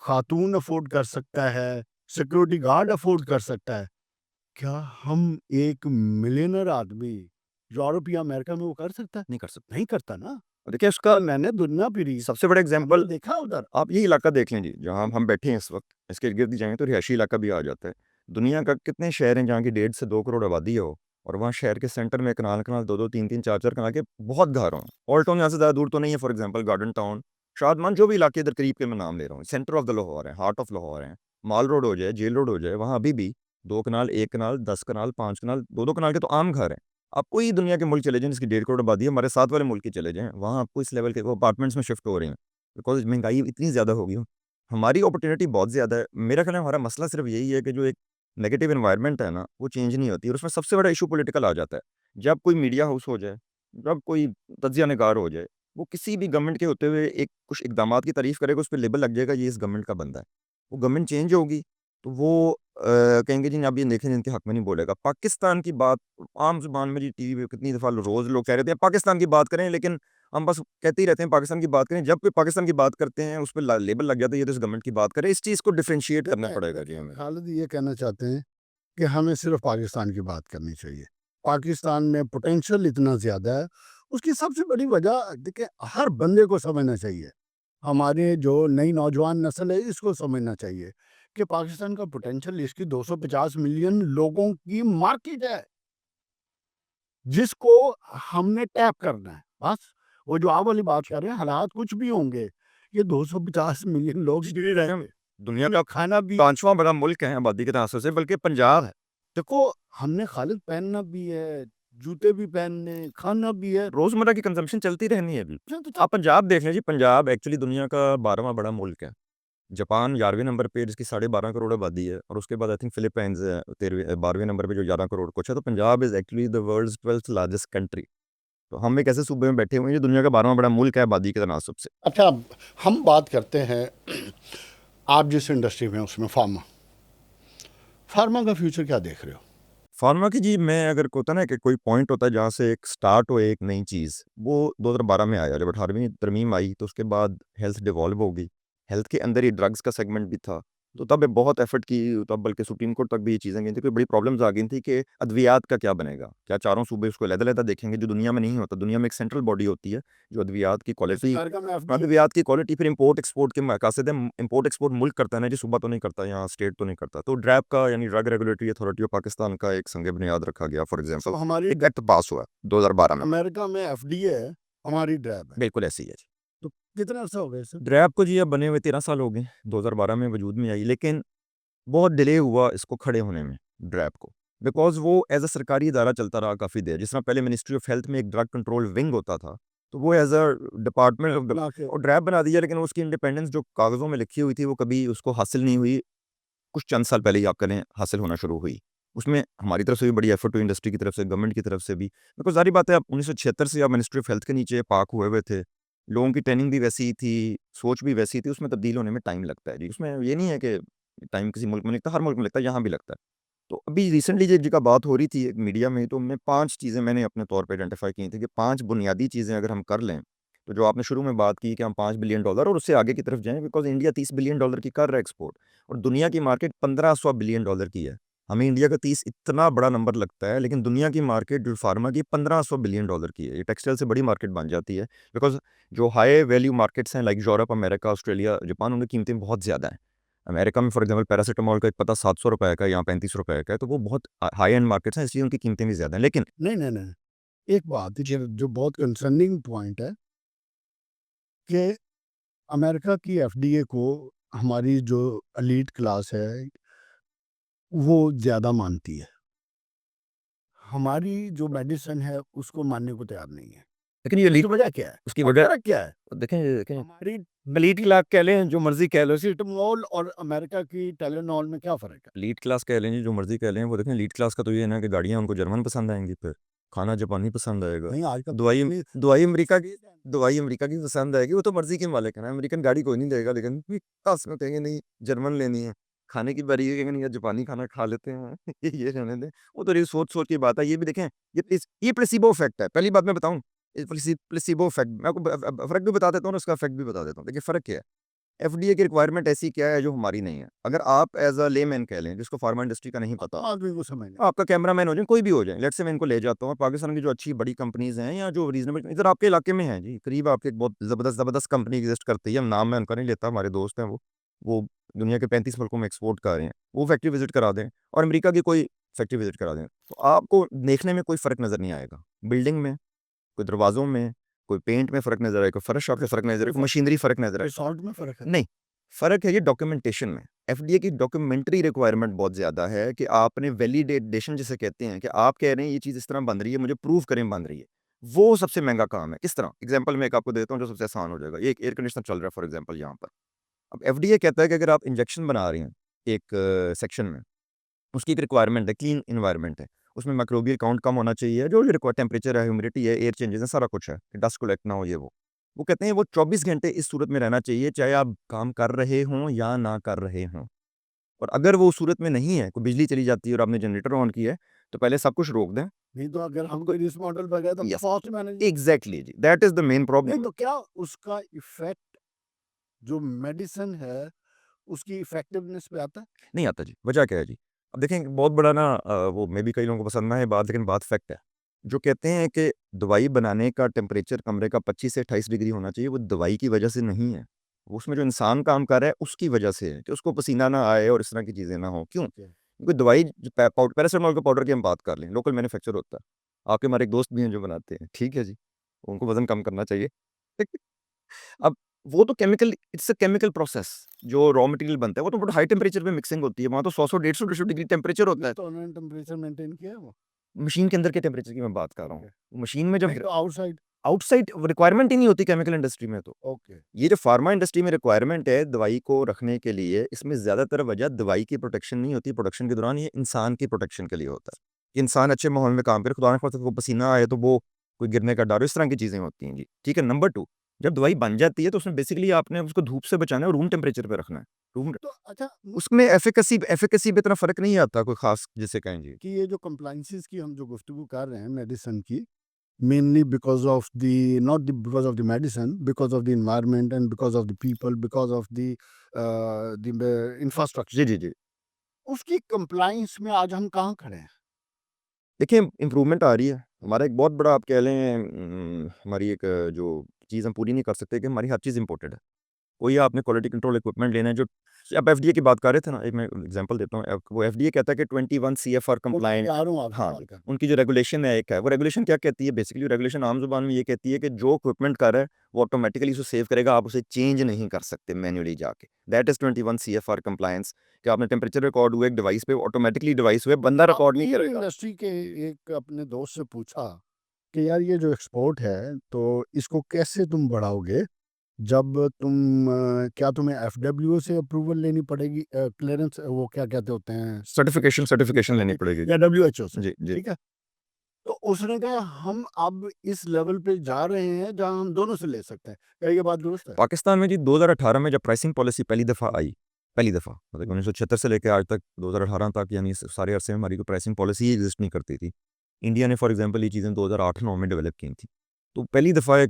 खातून अफोर्ड कर सकता है, सिक्योरिटी गार्ड अफोर्ड कर सकता है। क्या हम एक मिलियनर आदमी यूरोप या अमेरिका में वो कर सकता है? नहीं कर सकते। नहीं करता ना। और देखिए उसका मैंने दुनिया फिरी, सबसे बड़ा हमने एग्जाम्पल देखा उधर। आप यही इलाका देख लें जी, जहाँ हम बैठे हैं इस वक्त, इसके इर्द-गिर्द जाएँ तो रिहायशी इलाका भी आ जाता है। दुनिया का कितने शहर हैं जहाँ की 1.5 से 2 करोड़ आबादी हो, और वहाँ शहर के सेंटर में कनाल-कनाल, 2-2, 3-3, 4-4 कनाल के बहुत घर हों। ओल्ड टाउन यहाँ से ज़्यादा दूर तो नहीं है, for example garden town, Shadman, जो भी इलाके इधर करीब के मैं नाम ले रहा हूँ, सेंटर ऑफ द लाहौर है, हार्ट ऑफ लाहौर है। माल रोड हो जाए, जेल रोड हो जाए, वहाँ अभी भी 2 कनाल, 1 कनाल, 10 कनाल, 5 कनाल, 2-2 कनाल के तो आम घर हैं। आप कोई दुनिया के मुल्क चले जाएँ जिसकी 1.5 करोड़ आबादी है, हमारे साथ वाले मुल्क ही चले जाएँ, वहाँ आपको इस लेवल के वो अपार्टमेंट्स में शिफ्ट हो रहे हैं, बिकॉज़ महंगाई इतनी ज़्यादा हो गई है। हमारी अपॉर्च्युनिटी बहुत ज़्यादा है। मेरा ख्याल है हमारा मसला सिर्फ़ यही है कि जो एक नेगेटिव एनवायरनमेंट है ना, वो चेंज नहीं होती, और उसमें सबसे बड़ा इश्यू पॉलिटिकल आ जाता है। जब कोई मीडिया हाउस हो जाए, जब कोई तज्ज़िया निगार हो जाए, वो किसी भी गवर्नमेंट के होते हुए एक कुछ इक़दामात की तारीफ़ करेगा, उस पे लेबल लग जाएगा ये इस गवर्नमेंट का बंदा है। वो गवर्नमेंट चेंज होगी, तो वो कहेंगे जी आप ये देखें इनके हक़ में नहीं बोलेगा। पाकिस्तान की बात आम ज़ुबान में जी टीवी पे कितनी दफ़ा रोज़ लोग कह रहे थे पाकिस्तान की बात करें, लेकिन हम बस कहते ही रहते हैं पाकिस्तान की बात करें। जब कोई पाकिस्तान की बात करते हैं, उस पे ला लेबल लग जाता है, ये तो इस गवर्नमेंट की बात कर रहे हैं। इस चीज़ को डिफरेंशिएट करना पड़ेगा जी हमें। खालिद ये कहना चाहते हैं कि हमें सिर्फ पाकिस्तान की बात करनी चाहिए। पाकिस्तान में पोटेंशियल इतना ज़्यादा है, उसकी सबसे बड़ी वजह देखिए हर बंदे को समझना चाहिए। हमारे जो नई नौजवान नस्ल है इसको समझना चाहिए कि पाकिस्तान का पोटेंशियल, इसकी 250 मिलियन लोगों की मार्केट है, जिसको हमने टैप करना है। बस वो जो आप वाली बात कर रहे हैं, हालात कुछ भी होंगे, ये 250 मिलियन लोग नहीं रहेंगे। दुनिया का खाना भी 5वां बड़ा मुल्क है आबादी के तनासुर से, बल्कि पंजाब है। देखो, हमने खालिद पहनना भी है, जूते भी पहनने, खाना भी है। रोज़मर्रा की कंज़म्पशन चलती रहनी है अभी। तो आप पंजाब देख लें जी, पंजाब एक्चुअली दुनिया का 12वां बड़ा मुल्क है। जापान 11वें नंबर पे जिसकी 12.5 करोड़ आबादी है, और उसके बाद आई थिंक फिलीपाइंस है 13वें 12वें नंबर पे जो 11 करोड़ कुछ है। तो Punjab is actually the world's 12th largest country. तो हम एक ऐसे सूबे में बैठे हुए हैं जो दुनिया का 12वां बड़ा मुल्क है आबादी के तनासुब से। अच्छा, हम बात करते हैं आप जिस इंडस्ट्री में हैं उसमें फार्मा। फार्मा का फ्यूचर क्या देख रहे हो? फार्मा की जी, मैं अगर होता है ना कि कोई पॉइंट होता है जहाँ से एक स्टार्ट हो एक नई चीज़, वो 2012 में आया, जब 18वीं तरमीम आई तो उसके बाद हेल्थ डिवॉल्व हो गई। हेल्थ के अंदर ही ड्रग्स का सेगमेंट भी था। तो तब बहुत एफर्ट की, तब बल्कि सुप्रीम कोर्ट तक भी ये चीज़ें गई थी, कोई बड़ी प्रॉब्लम्स आ गई थी कि अद्वियात का क्या बनेगा? क्या चारों सूबे उसको अलग-अलग देखेंगे, जो दुनिया में नहीं होता। दुनिया में एक सेंट्रल बॉडी होती है जो अद्वियात की क्वालिटी, अमेरिका में FDA अद्वियात की क्वालिटी फिर इम्पोर्ट एक्सपोर्ट के मकासद है। इम्पोर्ट एक्सपोर्ट मुल्क करता है ना जी, सूबा तो नहीं करता, यहाँ स्टेट तो नहीं करता। तो ड्रैब का यानी drug regulatory authority of Pakistan का एक संग बुनियाद रखा गया। फॉर एग्जांपल हमारी एक एक्ट पास हुआ 2012 में। अमेरिका में FDA है, हमारी ड्रैब है। बिल्कुल ऐसी ही है जी। तो कितना अर्सा हो गया इसे? ड्रैब को जी अब बने हुए 13 साल हो गए, 2012 में वजूद में आई, लेकिन बहुत डिले हुआ इसको खड़े होने में, ड्रैब को। बिकॉज़ वो एज़ अ सरकारी इदारा चलता रहा काफ़ी देर। जिस तरह पहले मिनिस्ट्री ऑफ हेल्थ में एक ड्रग कंट्रोल विंग होता था, तो वो as a department of the बना के और ड्रैब बना दिया, लेकिन उसकी इंडिपेंडेंस जो कागज़ों में लिखी हुई थी, वो कभी उसको हासिल नहीं हुई। कुछ चंद साल पहले ही आप कहें हासिल होना शुरू हुई। उसमें हमारी तरफ से भी बड़ी एफर्ट हुई, इंडस्ट्री की तरफ से, गवर्नमेंट की तरफ से भी। बिकॉज़ ज़ाहिर बात है, आप 1976 से आप मिनिस्ट्री ऑफ हेल्थ के नीचे पाक हुए हुए थे। लोगों की ट्रेनिंग भी वैसी ही थी, सोच भी वैसी थी, उसमें तब्दील होने में टाइम लगता है जी। उसमें ये नहीं है कि टाइम किसी मुल्क में लगता है, हर मुल्क में लगता है, यहाँ भी लगता है। तो अभी रिसेंटली एक जगह बात हो रही थी एक मीडिया में, तो मैं 5 चीज़ें मैंने अपने तौर पे आइडेंटिफ़ाई की थी कि 5 बुनियादी चीज़ें अगर हम कर लें, तो जो आपने शुरू में बात की कि हम $5 बिलियन और उससे आगे की तरफ जाएँ, बिकॉज़ इंडिया $30 बिलियन की कर रहा है एक्सपोर्ट, और दुनिया की मार्केट $1500 बिलियन की है। हमें इंडिया का 30 इतना बड़ा नंबर लगता है, लेकिन दुनिया की मार्केट जो फार्मा की $1500 बिलियन की है। ये टेक्सटाइल से बड़ी मार्केट बन जाती है, बिकॉज जो हाई वैल्यू मार्केट्स हैं like Europe, America, Australia, Japan, उनकी कीमतें बहुत ज़्यादा हैं। अमेरिका में फॉर एग्जांपल पैरासीटामोल का एक पता ₹700 का है, यहाँ ₹35 का है, तो वो बहुत हाई एंड मार्केट्स हैं, इसलिए उनकी कीमतें भी ज़्यादा हैं। लेकिन नहीं, नहीं, नहीं। एक बात जो बहुत कंसर्निंग पॉइंट है कि अमेरिका की एफडीए को हमारी जो एलीट क्लास है, वो ज़्यादा मानती है। हमारी जो मेडिसिन है, उसको मानने को तैयार नहीं है। लेकिन ये उसकी वजह क्या है? उसकी और वजह फ़र्क क्या है? देखें हमारी एलीट क्लास कह लें, जो मर्ज़ी कह लो, सिटामोल और अमेरिका की टाइलेनॉल में क्या फ़र्क है? लीड क्लास कह लें, जो मर्जी कह लें, वो देखें लीड क्लास का तो ये है ना कि गाड़ियाँ उनको जर्मन पसंद आएंगी, फिर खाना जापानी पसंद आएगा, नहीं, आजकल दवाई इतनी दवाई अमेरिका की दवाई अमेरिका की पसंद आएगी, वो तो मर्जी के मालिक है ना। अमेरिकन गाड़ी कोई नहीं देगा, लेकिन क्लास में कहेंगे नहीं जर्मन लेनी है, खाने की बारी है कहेंगे नहीं यार जापानी खाना खा लेते हैं ये रहने दें। वो तो ये सोच सोच की बात है। ये भी देखें, ये प्लेसिबो इफेक्ट है। पहली बात मैं बताऊं, प्लेसिबो इफेक्ट मैं आपको फर्क भी बता देता हूँ और उसका इफेक्ट भी बता देता हूँ। देखिए फर्क क्या है, एफडीए की रिक्वायरमेंट ऐसी क्या है जो हमारी नहीं है। अगर आप एज अ लेमैन कह लें, जिसको फार्मा इंडस्ट्री का नहीं पता, आदमी को समझ नहीं। आपका कैमरामैन हो जाए, कोई भी हो जाए, लेट्स से मैं इनको ले जाता हूँ और पाकिस्तान की जो अच्छी बड़ी कंपनीज हैं या जो रीजनेबल इधर आपके इलाके में हैं जी, करीब आपके एक बहुत ज़बरदस्त कंपनी एग्जिस्ट करती है। हम नाम मैं उनका नहीं लेता, हमारे दोस्त हैं वो दुनिया के 35 मुल्कों में एक्सपोर्ट कर रहे हैं। वो फैक्ट्री विजिट करा दें और अमेरिका की कोई फैक्ट्री विजिट करा दें, तो आपको देखने में कोई फ़र्क नज़र नहीं आएगा। बिल्डिंग में, कोई दरवाज़ों में, कोई पेंट में फ़र्क नज़र आएगा, फर्श आपको फ़र्क नज़र आएगा, मशीनरी फ़र्क नज़र आएगा। रिसॉर्ट में फ़र्क है? नहीं, फ़र्क है ये डॉक्यूमेंटेशन में। एफडीए की डॉक्यूमेंट्री रिक्वायरमेंट बहुत ज़्यादा है कि आपने वैलिडेशन जिसे कहते हैं कि आप कह रहे हैं ये चीज़ इस तरह बन रही है, मुझे प्रूव करें बन रही है। वो सबसे महँगा काम है। किस तरह? एग्ज़ाम्पल मैं एक आपको देता हूँ जो सबसे आसान हो जाएगा। ये एक एयर कंडीशनर चल रहा है फॉर एग्ज़ाम्पल यहाँ पर। अब एफडीए कहता है कि अगर आप इंजेक्शन बना रही हैं एक सेक्शन में, उसकी एक रिक्वायरमेंट है, क्लीन एनवायरनमेंट है। उसमें माइक्रोबियल काउंट कम होना चाहिए, जो भी रिक्वायर टेम्परेचर है, ह्यूमिडिटी है, एयर चेंजेस है, सारा कुछ है। डस्ट कलेक्ट ना हो ये वो। वो कहते हैं वो 24 घंटे इस सूरत में रहना चाहिए, चाहे आप काम कर रहे हों या ना कर रहे हों। और अगर वो उस सूरत में नहीं है, कोई बिजली चली जाती है और आपने जनरेटर ऑन किया है, तो पहले सब कुछ रोक दें। नहीं तो अगर हम कोई इस मॉडल पर गए तो यस, कॉस्ट मैनेज। एग्ज़ैक्टली जी, दैट इज़ द मेन नहीं प्रॉब्लम। तो क्या उसका इफ़ेक्ट जो मेडिसिन है, उसकी इफ़ेक्टिवनेस पे आता है? नहीं आता जी, वजह क्या है जी? अब देखें बहुत बड़ा ना वो मे बी कई लोगों को पसंद ना है बात, लेकिन बात फैक्ट है। जो कहते हैं कि दवाई बनाने का टेम्परेचर कमरे का 25 से 28 डिग्री होना चाहिए, वो दवाई की वजह से नहीं है। वो उसमें जो इंसान काम कर रहा है उसकी वजह से है कि उसको पसीना ना आए और इस तरह की चीज़ें ना हों। क्यों? ओके। क्योंकि दवाई जो पैरासिटामॉल के पाउडर की हम बात कर लें, लोकल मैन्युफैक्चर होता है। आपके हमारे एक दोस्त भी हैं जो बनाते हैं, ठीक है जी। उनको वज़न कम करना चाहिए। अब वो तो इट्स अ केमिकल प्रोसेस। जो रॉ मटेरियल बनता है वो तो बड़ा हाई टेम्परेचर पे मिक्सिंग होती है। वहाँ तो 100-100 150 डिग्री टेम्परेचर होता है। तो उन्होंने टेम्परेचर मेंटेन किया है वो? मशीन के अंदर के टेम्परेचर की मैं बात कर रहा ओके। हूँ। मशीन में जब नहीं तो आउटसाइड? आउटसाइड रिक्वायरमेंट ही नहीं होती केमिकल इंडस्ट्री में तो। ओके। ये जो फार्मा इंडस्ट्री में रिक्वायरमेंट है दवाई को रखने के लिए, इसमें ज़्यादातर वजह दवाई की प्रोटेक्शन नहीं होती प्रोडक्शन के दौरान, ये इंसान की प्रोटेक्शन के लिए होता है। कि इंसान अच्छे माहौल में काम करे, खुदा ना खास्ता वो पसीना आए तो वो कोई गिरने का डर हो, इस तरह की चीज़ें होती हैं जी। ठीक है, नंबर 2, जब दवाई बन जाती है तो उसमें बेसिकली आपने उसको धूप से बचाना है और रूम टेम्परेचर पे रखना है। रूम तो अच्छा उसमें एफिकेसी पे इतना फ़र्क नहीं आता कोई ख़ास जिसे कहें जी। कि ये जो कंप्लायंसेस की हम जो गुफ्तगू कर रहे हैं मेडिसिन की, mainly because of the not the because of the medicine, because of the environment and because of the people, because of the infrastructure, जी, जी, जी। उसकी कंप्लायंस में आज हम कहाँ खड़े हैं? देखिए इम्प्रूवमेंट आ रही है। हमारा एक बहुत बड़ा आप कह लें हमारी एक जो चीज़ हम पूरी नहीं कर सकते कि हमारी हर चीज़ इम्पोर्टेड है। कोई आपने क्वालिटी कंट्रोल इक्विपमेंट लेना है जो आप एफडीए की बात कर रहे थे ना, एक मैं एग्ज़ाम्पल देता हूँ। वो एफडीए कहता है कि 21 सीएफआर वो मैं कंप्लायंट। तैयार हूँ आपसे हाँ, सवाल करने। उनकी जो रेगुलेशन है एक है, वो रेगुलेशन क्या कहती है बेसिकली रेगुलेशन आम ज़ुबान में ये कहती है कि जो इक्विपमेंट कर रहा है, वो ऑटोमैटिकली उसे सेव करेगा, आप उसे चेंज नहीं कर सकते मैन्युअली जाके। दैट इज़ 21 सीएफआर कंप्लायंस कि आपने टेम्परेचर रिकॉर्ड हुआ एक डिवाइस पे, ऑटोमैटिकली डिवाइस हुए, बंदा रिकॉर्ड नहीं आपने करेगा। इंडस्ट्री के एक अपने दोस्त से पूछा कि यार ये जो एक्सपोर्ट है, तो इसको कैसे तुम बढ़ाओगे? जब तुम क्या तुम्हें एफडब्ल्यू से अप्रूवल लेनी पड़ेगी, क्लीयरेंस वो क्या कहते होते हैं? सर्टिफ़िकेशन लेनी पड़ेगी। या डब्ल्यूएचओ से, जी, जी। ठीक है? तो उसने कहा हम अब इस लेवल पे जा रहे हैं जहाँ हम दोनों से ले सकते हैं। क्या ये बात दुरुस्त है? पाकिस्तान में जी 2018 में जब प्राइसिंग पॉलिसी पहली दफ़ा आई, पहली दफ़ा मतलब 1976 से लेके आज तक 2018 तक, यानी इस सारे अरसे में हमारी कोई प्राइसिंग पॉलिसी ही एग्ज़िस्ट नहीं करती थी। इंडिया ने फॉर एग्ज़ाम्पल ये चीज़ें 2008-9 में डेवलप की थी। तो पहली दफ़ा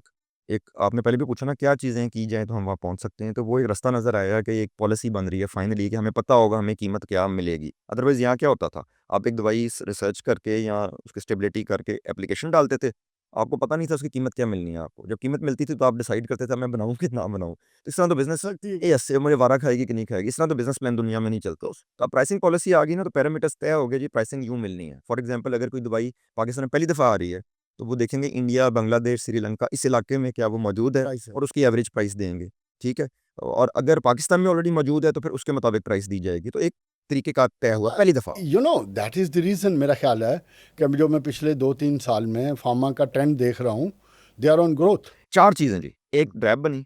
एक आपने पहले भी पूछा ना क्या चीज़ें की जाएँ तो हम वहाँ पहुँच सकते हैं, तो वो एक रास्ता नज़र आया कि एक पॉलिसी बन रही है फाइनली कि हमें पता होगा हमें कीमत क्या मिलेगी। अदरवाइज़ यहाँ क्या होता था, आप एक दवाई रिसर्च करके या उसकी स्टेबिलिटी करके एप्लीकेशन डालते थे, आपको पता नहीं था उसकी कीमत क्या मिलनी है आपको। जब कीमत मिलती थी तो आप डिसाइड करते थे मैं बनाऊँ कि ना बनाऊँ। तो इस तरह तो बिज़नेस ये इससे मुझे वारा खाएगी कि नहीं खाएगी, इस तरह तो बिज़नेस प्लान दुनिया में नहीं चलता। तो अब प्राइसिंग पॉलिसी आ गई ना तो पैरामीटर्स तय हो गए जी प्राइसिंग यूँ मिलनी है। फॉर एग्ज़ाम्पल अगर कोई दवाई पाकिस्तान में पहली दफ़ा आ रही है, तो वो देखेंगे इंडिया, बांग्लादेश, श्रीलंका इस इलाके में क्या वो मौजूद है प्राइस है। और उसकी एवरेज प्राइस देंगे, ठीक है? और अगर पाकिस्तान में ऑलरेडी मौजूद है तो फिर उसके मुताबिक प्राइस दी जाएगी। तो एक तरीके का तय हुआ पहली दफ़ा। You know that is the reason मेरा ख्याल है कि जो मैं पिछले 2-3 साल में फार्मा का ट्रेंड देख रहा हूँ, दे आर ऑन ग्रोथ। 4 चीज़ें जी, एक ड्रैब बनी,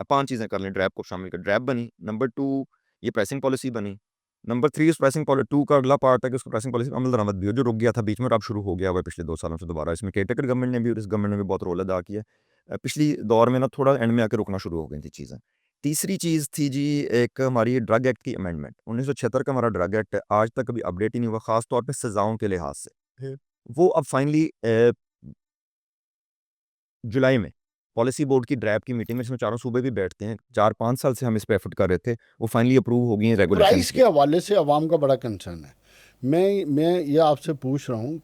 5 चीज़ें कर लें ड्रैब को शामिल कर ड्रैब बनी, नंबर 2 ये प्राइसिंग पॉलिसी बनी, नंबर 3 उस प्राइसिंग पॉलि 2 का अगला पार्ट है कि उसको प्राइसिंग पॉलिसी अमल दरामद भी हो, जो रुक गया था बीच में और अब शुरू हो गया हुआ है पिछले 2 सालों से दोबारा। इसमें केयरटेकर गवर्नमेंट ने भी और इस गवर्नमेंट ने भी बहुत रोल अदा किया है। पिछली दौर में ना थोड़ा एंड में आके रुकना शुरू हो गई थी चीज़ें। तीसरी चीज़ थी जी एक हमारी ड्रग एक्ट की अमेंडमेंट, 1976 का हमारा ड्रग एक्ट है, आज तक कभी अपडेट ही नहीं हुआ, ख़ास तौर पे सज़ाओं के लिहाज से। फिर वो अब फाइनली जुलाई में पॉलिसी बोर्ड की ड्रैब की मीटिंग में इसमें चारों सूबे भी बैठते हैं। 4-5 साल से हम इस पे एफर्ट कर रहे थे। वो फाइनली अप्रूव हो गई हैं रेगुलेशंस प्राइस भी। के हवाले से अवाम का बड़ा कंसर्न है। मैं ये आपसे पूछ रहा हूँ,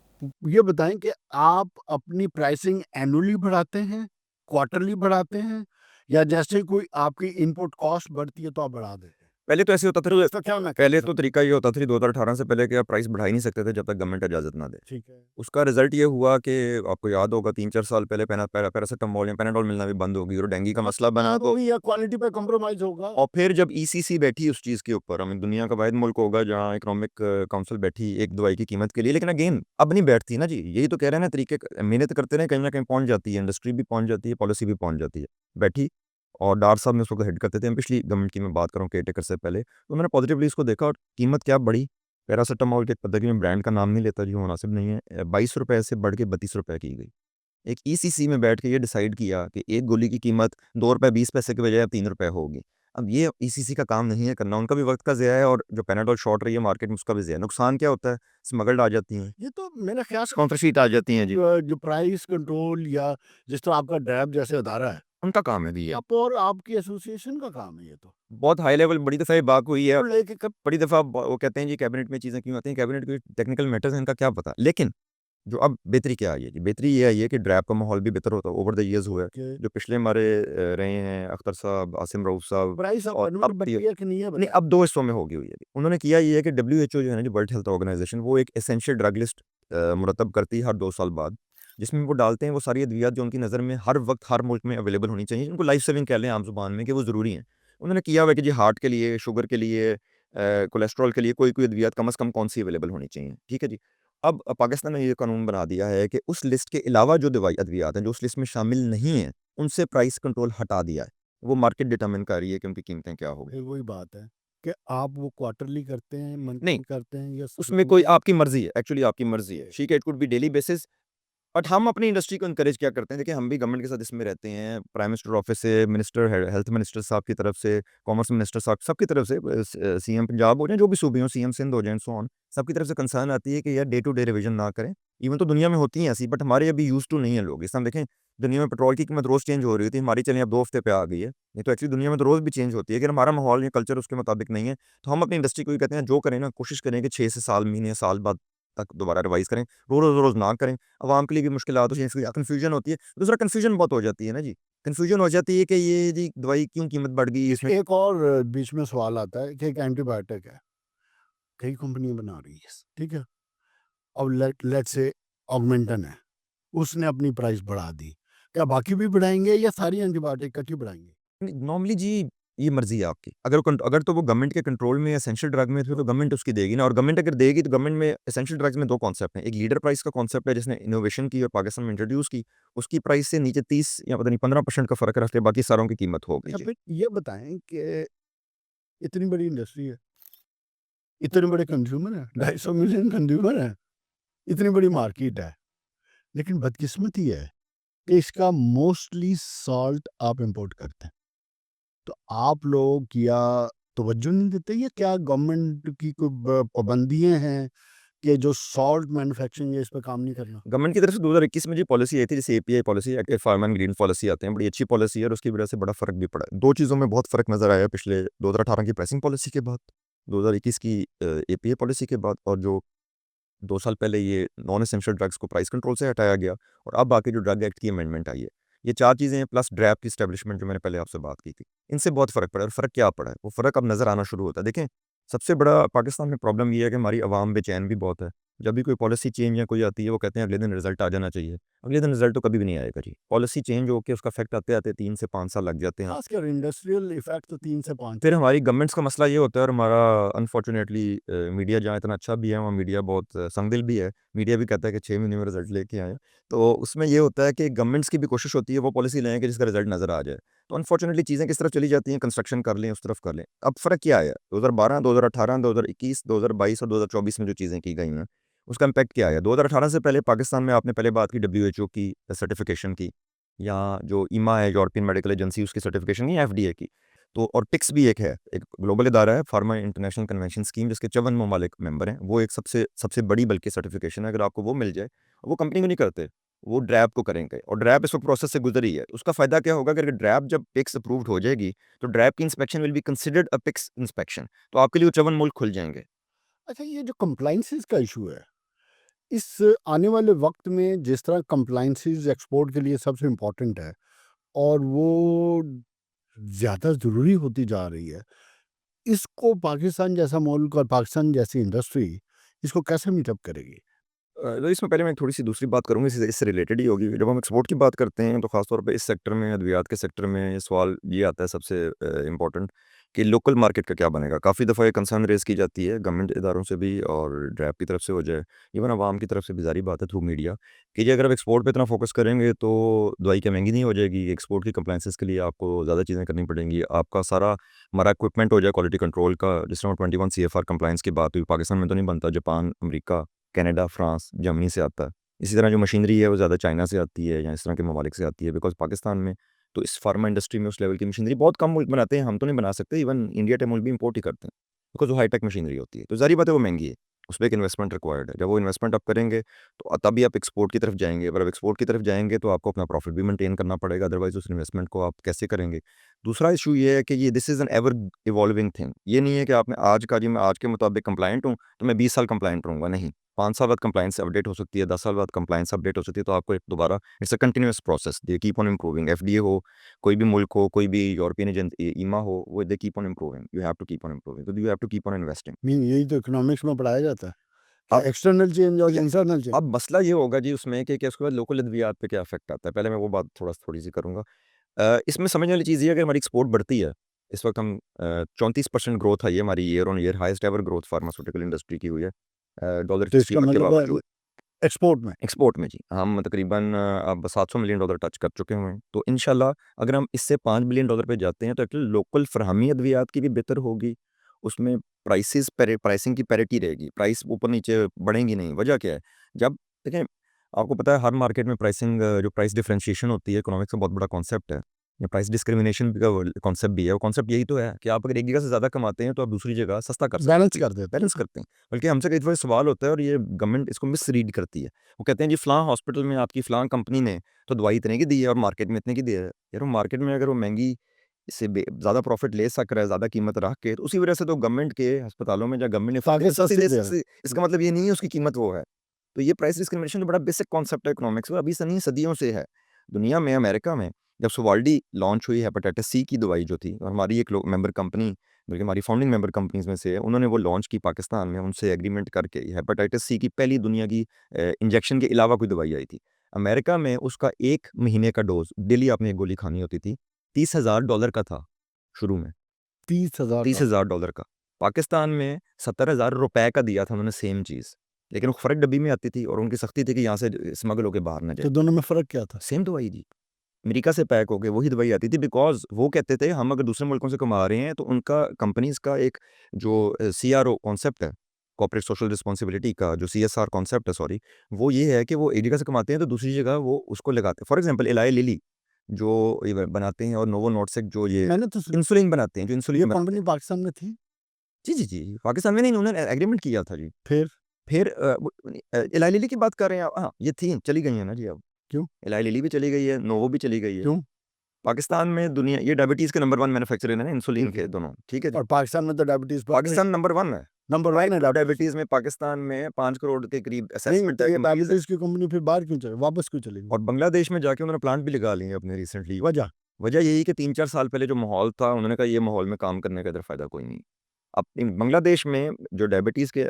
ये बताएँ कि आप अपनी प्राइसिंग एनुअली बढ़ाते हैं, क्वार्टरली बढ़ाते हैं या जैसे कोई आपकी इनपुट कॉस्ट बढ़ती है तो आप बढ़ा देते हैं? पहले तो ऐसे होता था तो क्या मैं पहले तो तरीका ये होता था 2018 से पहले कि आप प्राइस बढ़ा ही नहीं सकते थे जब तक गवर्नमेंट इजाज़त ना दे। ठीक है। उसका रिज़ल्ट ये हुआ कि आपको याद होगा 3-4 साल पहले पैरासिटामोल या पैनाडोल मिलना भी बंद हो गई और डेंगू का मसला बना तो या क्वालिटी पे कॉम्प्रोमाइज़ होगा। और फिर जब ईसीसी बैठी उस चीज़ के ऊपर, हम दुनिया का वाहिद मुल्क होगा जहाँ इकोनॉमिक काउंसिल बैठी एक दवाई की कीमत के लिए, लेकिन अगेन अब नहीं बैठती ना जी, यही तो कह रहे हैं ना तरीके मेहनत करते रहे कहीं न कहीं पहुँच जाती है, इंडस्ट्री भी पहुँच जाती है, पॉलिसी भी पहुँच जाती है। बैठी और डार साहब ने उस वक़्त हेड करते थे, हम पिछली गवर्नमेंट की मैं बात कर रहा हूँ केयरटेकर से पहले, तो मैंने पॉजिटिवली इसको देखा और कीमत क्या बढ़ी, पैरासिटामोल के पता नहीं मैं ब्रांड का नाम नहीं लेता जी, वो मुनासिब नहीं है, ₹22 से बढ़ के ₹32 की गई। एक ईसीसी में बैठ के ये डिसाइड किया कि एक गोली की कीमत ₹2.20 की बजाय अब ₹3 होगी। अब ये ईसीसी का काम नहीं है करना, उनका भी वक़्त का ज़िया है और जो पैनाडोल शॉर्ट रही है मार्केट में उसका भी ज़िया है। नुकसान क्या होता है? स्मगल्ड आ जाती हैं, ये तो मेरा ख्याल से काउंटरफीट आ जाती हैं जी। जो प्राइस कंट्रोल या जिस तरह आपका डैब जैसे अदारा है, उनका काम है जी ये। आप और आपकी एसोसिएशन का काम है ये तो। बहुत हाई लेवल बड़ी दफ़ा ये बात हुई है, तो लेके कब बड़ी दफ़ा ब वो कहते हैं जी कैबिनेट में चीज़ें क्यों आती हैं, कैबिनेट के टेक्निकल मैटर्स हैं इनका क्या पता। लेकिन जो अब बेहतरी क्या आई है जी, बेहतरी ये आई है कि ड्रैब का माहौल भी बेहतर होता ओवर द ईयर्स हुआ है। के जो पिछले हमारे रहे हैं अख्तर साहब, आसिम रऊफ साहब प्राइस ऑफ और कन्वर्ट अब बढ़ी है कि नहीं है नहीं, बताएँ? अब 2 हिस्सों में होगी हुई है। उन्होंने किया ये है कि डब्ल्यूएचओ जो है ना, जो वर्ल्ड हेल्थ ऑर्गनाइज़ेशन, वो एक एसेंशियल ड्रग लिस्ट मुरतब करती है हर 2 साल बाद, जिसमें वो डालते हैं वो सारी अद्वियात जो उनकी नज़र में हर वक़्त हर मुल्क में अवेलेबल होनी चाहिए, उनको लाइफ सेविंग कह लें आम ज़ुबान में कि वो ज़रूरी हैं। उन्होंने किया हुआ है कि जी हार्ट के लिए, शुगर के लिए कोलेस्ट्रॉल के लिए कोई-कोई अद्वियात कम से कम कौन-सी अवेलेबल होनी चाहिए, ठीक है जी। अब पाकिस्तान ने ये कानून बना दिया है कि उस लिस्ट के अलावा जो दवाई अद्वियात हैं, जो उस लिस्ट में शामिल नहीं हैं, उनसे प्राइस कंट्रोल हटा दिया है। वो मार्केट डिटरमाइन कर रही है कि उनकी कीमतें क्या होंगी। फिर वही बात है कि आप वो क्वार्टरली करते हैं, नहीं, मंथली करते हैं या उसमें कोई आपकी मर्ज़ी है, एक्चुअली आपकी मर्ज़ी है। ठीक है, it could be daily basis but हम अपनी इंडस्ट्री को एनकरेज क्या करते हैं, देखिए हम भी गवर्नमेंट के साथ इसमें रहते हैं, प्राइम मिनिस्टर ऑफिस से, मिनिस्टर हेल्थ मिनिस्टर साहब की तरफ से, कॉमर्स मिनिस्टर साहब सबकी तरफ से सीएम पंजाब हो जाए, जो भी सूबे हों, सीएम सिंध हो जाए, सो ऑन, सबकी तरफ से कंसर्न आती है कि यार डे टू डे रिवीजन ना करें। इवन तो दुनिया में होती हैं ऐसी, बट हमारे अभी यूज़ टू नहीं है लोग। इस तरह देखें, दुनिया में पेट्रोल की कीमत रोज़ चेंज हो रही थी, हमारी चलें अब 2 हफ्ते पे आ गई है। नहीं तो एक्चुअली दुनिया में तो रोज़ भी चेंज होती है, अगर हमारा माहौल या कल्चर उसके मुताबिक नहीं है, तो हम अपनी इंडस्ट्री को ये कहते हैं जो करें ना, कोशिश करें कि 6 से साल, महीने, साल बाद तक दोबारा रिवाइज़ करें, रोज़-रोज़ ना करें। अवाम के लिए भी मुश्किलात हो जाए, कन्फ्यूजन होती है। दूसरा कन्फ्यूजन बहुत हो जाती है ना जी। कन्फ्यूजन हो जाती है कि ये जी दवाई क्यों कीमत बढ़ गई इसमें। एक और बीच में सवाल आता है कि एक एंटीबायोटिक है, कई कंपनियाँ बना रही हैं, ठीक है? अब लेट्स से ऑगमेंटन है, उसने अपनी प्राइस बढ़ा दी। क्या बाकी भी बढ़ाएँगे या सारी एंटीबायोटिक इकट्ठी बढ़ाएँगे? नॉर्मली जी ये मर्ज़ी है आपकी। अगर तो वो गवर्नमेंट के कंट्रोल में एसेंशियल ड्रग में फिर तो गवर्नमेंट उसकी देगी ना, और गवर्नमेंट अगर देगी तो गवर्नमेंट में एसेंशियल ड्रग्स में 2 कॉन्सेप्ट हैं। एक लीडर प्राइस का कॉन्सेप्ट है जिसने इनोवेशन की और पाकिस्तान में इंट्रोड्यूस की। उसकी प्राइस से नीचे 30 या पता नहीं 15% का फ़र्क रख के बाकी सारों की कीमत होगी अच्छा जी। फिर ये बताएँ कि इतनी बड़ी इंडस्ट्री है, इतने बड़े कंज्यूमर हैं, 250 मिलियन कंज्यूमर हैं, इतनी बड़ी मार्केट है, लेकिन बदकिस्मती है कि इसका मोस्टली सॉल्ट आप इंपोर्ट करते हैं। तो आप लोग या तवज्जो नहीं देते या क्या गवर्नमेंट की कोई पाबंदियां हैं कि जो सॉल्ट मैन्युफैक्चरिंग है इस पे काम नहीं करना? गवर्नमेंट की तरफ से 2021 में जी पॉलिसी आई थी, जैसे API policy, active farm and green policy आते हैं, बड़ी अच्छी पॉलिसी है और उसकी वजह से बड़ा फ़र्क भी पड़ा है। 2 चीज़ों में बहुत फ़र्क नज़र आया पिछले 2018 की प्राइसिंग पॉलिसी के बाद, 2021 की एपीआई पॉलिसी के बाद, और जो 2 साल पहले ये नॉन एसेंशियल ड्रग्स को प्राइस कंट्रोल से हटाया गया और अब बाकी जो ड्रग एक्ट की अमेंडमेंट आई है। ये 4 चीज़ें हैं प्लस ड्रैप की एस्टैब्लिशमेंट जो मैंने पहले आपसे बात की थी। इनसे बहुत फ़र्क पड़ा है और फ़र्क क्या पड़ा है? वो फ़र्क अब नज़र आना शुरू होता है। देखें, सबसे बड़ा पाकिस्तान में प्रॉब्लम ये है कि हमारी आवाम बेचैन भी बहुत है। जब भी कोई पॉलिसी चेंज या कोई आती है, वो कहते हैं अगले दिन रिज़ल्ट आ जाना चाहिए। अगले दिन रिज़ल्ट तो कभी भी नहीं आएगा जी। पॉलिसी चेंज होके उसका इफ़ेक्ट आते-आते 3 से 5 साल लग जाते हैं। खासकर इंडस्ट्रियल इफेक्ट तो 3 से 5 फिर हमारी गवर्नमेंट्स का मसला ये होता है और हमारा अनफॉर्चुनेटली मीडिया जहाँ इतना अच्छा भी है, वहाँ मीडिया बहुत संगदिल भी है। मीडिया भी कहता है कि 6 महीने में रिज़ल्ट लेके आएँ। तो उसमें ये होता है कि गवर्नमेंट्स की भी कोशिश होती है वो पॉलिसी लाएँ कि जिसका रिज़ल्ट नज़र आ जाए। तो अनफॉर्चुनेटली चीज़ें किस तरफ चली जाती हैं, कंस्ट्रक्शन कर लें, उस तरफ कर लें। अब फ़र्क क्या आया? 2012, 2018, 2021, 2022 और 2024 में जो चीज़ें की गई हैं, उसका इम्पैक्ट क्या आया? 2018 से पहले पाकिस्तान में आपने पहले बात की डब्ल्यूएचओ की सर्टिफ़िकेशन की, या जो ईमा है, यूरोपियन मेडिकल एजेंसी, उसकी सर्टिफ़िकेशन की, या एफडीए की। तो और टिक्स भी एक है, एक ग्लोबल इदारा है, फार्मा इंटरनेशनल कन्वेंशन स्कीम, जिसके 54 ममालिक मेंबर हैं। वो एक सबसे सबसे बड़ी बल्कि सर्टिफिकेशन है, अगर आपको वो मिल जाए, वो कंपनी को नहीं करते, वो ड्रैप को करेंगे और ड्रैप इस वक्त प्रोसेस से गुजरी है। उसका फ़ायदा क्या होगा कि अगर ड्रैप जब पिक्स अप्रूव्ड हो जाएगी, तो ड्रैप की inspection will be considered a pics inspection, तो आपके लिए वो 54 मुल्क खुल जाएंगे। अच्छा, ये जो कंप्लायंसेस का इशू है, इस आने वाले वक्त में जिस तरह कंप्लायंसेस एक्सपोर्ट के लिए सबसे इम्पोर्टेंट है और वो ज़्यादा ज़रूरी होती जा रही है, इसको पाकिस्तान जैसा मुल्क और पाकिस्तान जैसी इंडस्ट्री इसको कैसे मीटअप करेगी? तो इसमें पहले मैं थोड़ी-सी दूसरी बात करूँगा, इससे रिलेटेड ही होगी। जब हम एक्सपोर्ट की बात करते हैं, तो ख़ास तौर पे इस सेक्टर में, अद्वियात के सेक्टर में, ये सवाल ये आता है सबसे इम्पोर्टेंट कि लोकल मार्केट का क्या बनेगा? काफ़ी दफ़ा ये कंसर्न रेज़ की जाती है गवर्नमेंट इदारों से भी और ड्रैप की तरफ से हो जाए, इवन अवाम की तरफ से भी, ज़ाहिर बात है थ्रू मीडिया, कि जी अगर आप एक्सपोर्ट पे इतना फ़ोकस करेंगे तो दवाई क्या महँगी नहीं हो जाएगी? एक्सपोर्ट की कंप्लायंसेस के लिए आपको ज़्यादा चीज़ें करनी पड़ेंगी। आपका सारा हमारा इक्विपमेंट हो जाए क्वालिटी कंट्रोल का, जिस तरह 21 सीएफआर कंप्लायंस की बात हुई, पाकिस्तान में तो नहीं बनता, Japan, America, Canada, France, Germany से आता है। इसी तरह जो मशीनरी है वो ज़्यादा चाइना से आती है या इस तरह के ममालिक से आती है, बिकॉज़ पाकिस्तान में तो इस फार्मा इंडस्ट्री में उस लेवल की मशीनरी बहुत कम मुल्क बनाते हैं, हम तो नहीं बना सकते, इवन इंडिया के मुल्क भी इम्पोर्ट ही करते हैं, बिकॉज़ वो हाई-टेक मशीनरी होती है। तो ज़ाहिर बात है वो महँगी है, उसपे एक इन्वेस्टमेंट रिक्वायर्ड है। जब वो इन्वेस्टमेंट आप करेंगे तो तभी आप एक्सपोर्ट की तरफ जाएँगे। अगर आप एक्सपोर्ट की तरफ जाएँगे तो आपको अपना प्रॉफ़िट भी मेंटेन करना पड़ेगा, अदरवाइज़ उस इन्वेस्टमेंट को आप कैसे करेंगे? दूसरा इश्यू ये है कि ये this is an ever evolving thing. ये नहीं है कि आपने आज का जी मैं आज के मुताबिक कंप्लायंट हूँ, तो मैं 20 साल कंप्लायंट रहूँगा, नहीं। 5 साल बाद कंप्लायंस अपडेट हो सकती है, 10 साल बाद कंप्लायंस अपडेट हो सकती है, तो आपको एक दोबारा it's a continuous process, they keep on improving. FDA हो, कोई भी मुल्क हो, कोई भी यूरोपियन ईमा हो, वो they keep on improving. You have to keep on improving, तो you have to keep on investing. Mean यही तो इकोनॉमिक्स में पढ़ाया जाता है कि अब एक्सटर्नल चेंज और या इंटरनल चेंज। अब मसला ये होगा जी उसमें कि उसके बाद लोकल अद्वियात पे क्या इफ़ेक्ट आता है। पहले मैं वो बात थोड़ी-सी करूँगा। इसमें समझने वाली चीज़ ये है कि हमारी एक्सपोर्ट बढ़ती है। इस वक़्त हम 34% ग्रोथ आई है हमारी year on year, highest ever growth pharmaceutical industry की हुई है। डॉलर तो की इसका कीमत के मतलब बावजूद। एक्सपोर्ट में एक्सपोर्ट में जी, हम तकरीबन अब $700 मिलियन टच कर चुके हुए हैं। तो इंशाल्लाह अगर हम इससे $5 बिलियन पे जाते हैं तो एक्चुअली लोकल फ़राहमी अद्वियात की भी बेहतर होगी। उसमें प्राइसिंग की पैरिटी रहेगी, प्राइस ऊपर-नीचे बढ़ेंगी नहीं। वजह क्या है? जब देखें, आपको पता है हर मार्केट में प्राइसिंग जो प्राइस डिफरेंशिएशन होती है, इकोनॉमिक्स का बहुत बड़ा कॉन्सेप्ट है। या प्राइस डिस्क्रिमिनेशन का कॉन्सेप्ट भी है। वो कॉन्सेप्ट यही तो है कि आप अगर एक जगह से ज़्यादा कमाते हैं तो आप दूसरी जगह सस्ता कर सकते बैलेंस हैं, कर देते बैलेंस करते हैं। बल्कि हमसे कई दफ़ा सवाल होता है और ये गवर्नमेंट इसको मिसरीड करती है। वो कहते हैं जी फ़लाँ हॉस्पिटल में आपकी फ़लाँ कंपनी ने तो दवाई इतने की दी है और मार्केट में इतने की दी है। यार वो मार्केट में अगर वो महँगी इससे ज़्यादा प्रॉफ़िट ले सक रहा है, ज़्यादा कीमत रख के, तो उसी वजह से तो गवर्नमेंट के अस्पतालों में जहाँ गवर्नमेंट ने फ्री ताकि में सस्ती सस्ती दे दे रहे हैं। इसका मतलब ये नहीं है उसकी कीमत वो है। तो ये प्राइस डिस्क्रिमिनेशन तो बड़ा बेसिक कॉन्सेप्ट है इकोनॉमिक्स का, अभी से नहीं सदियों से है। दुनिया में, अमेरिका में जब सोवाल्डी लॉन्च हुई हेपेटाइटिस सी की दवाई जो थी, और हमारी एक मेंबर कंपनी, बल्कि हमारी फाउंडिंग मेंबर कंपनीज़ में से है, उन्होंने वो लॉन्च की पाकिस्तान में, उनसे एग्रीमेंट करके। हेपेटाइटिस सी की पहली दुनिया की इंजेक्शन के अलावा कोई दवाई आई थी। अमेरिका में उसका 1 महीने का डोज़ डेली आपने 1 गोली खानी होती थी, $30,000 का था शुरू में, 30,000 $30,000 का। पाकिस्तान में ₹70,000 का दिया था उन्होंने सेम चीज़, लेकिन वो फ़र्क डब्बी में आती थी और उनकी सख्ती थी कि यहाँ से स्मगल होके बाहर ना तो जाए। दोनों में फ़र्क क्या था? सेम दवाई जी। अमेरिका से पैक होके वही दवाई आती थी, बिकॉज़ वो कहते थे हम अगर दूसरे मुल्कों से कमा रहे हैं तो उनका कंपनीज़ का एक जो सीआरओ कॉन्सेप्ट है, कॉर्पोरेट सोशल रिस्पॉन्सिबिलिटी का जो सीएसआर कॉन्सेप्ट है, सॉरी, वो ये है कि वो एक जगह से कमाते हैं तो दूसरी जगह वो उसको लगाते हैं। फॉर एग्ज़ाम्पल एलाइ लिली जो ये बनाते हैं और नोवो नॉर्डिस्क जो ये मैंने तो सुना इंसुलिन बनाते हैं, जो ये इंसुलिन बनाते कंपनी हैं। पाकिस्तान में थी, जी, जी, जी। पाकिस्तान में नहीं, उन्होंने एग्रीमेंट किया था जी। फिर? फिर इलाही लिली की बात कर रहे हैं आप? हाँ, ये थी चली गई है ना जी अब। क्यों? इलाही लिली भी चली गई है, नोवो भी चली गई है। क्यों? पाकिस्तान में दुनिया ये डायबिटीज़ के नंबर 1 मैन्युफैक्चरर है ना इंसुलिन ठीक के है। दोनों, ठीक है जी। और पाकिस्तान में तो डायबिटीज़ पाकिस्तान नंबर 1 है। नंबर 1 टाइप है 2 डायबिटीज़। डायबिटीज़ में पाकिस्तान में 5 करोड़ के करीब नहीं, असेसमेंट तो है ये कि मरीज़ है। डायबिटीज़ की कंपनी फिर बाहर क्यों चले वापस क्यों चली गई? और बांग्लादेश में जाके उन्होंने प्लांट भी लगा लिए अपने रिसेंटली। वजह? वजह यही कि 3-4 साल पहले जो माहौल था, उन्होंने कहा ये माहौल में काम करने का इधर फ़ायदा कोई नहीं। अब इन बांग्लादेश में जो डायबिटीज़ के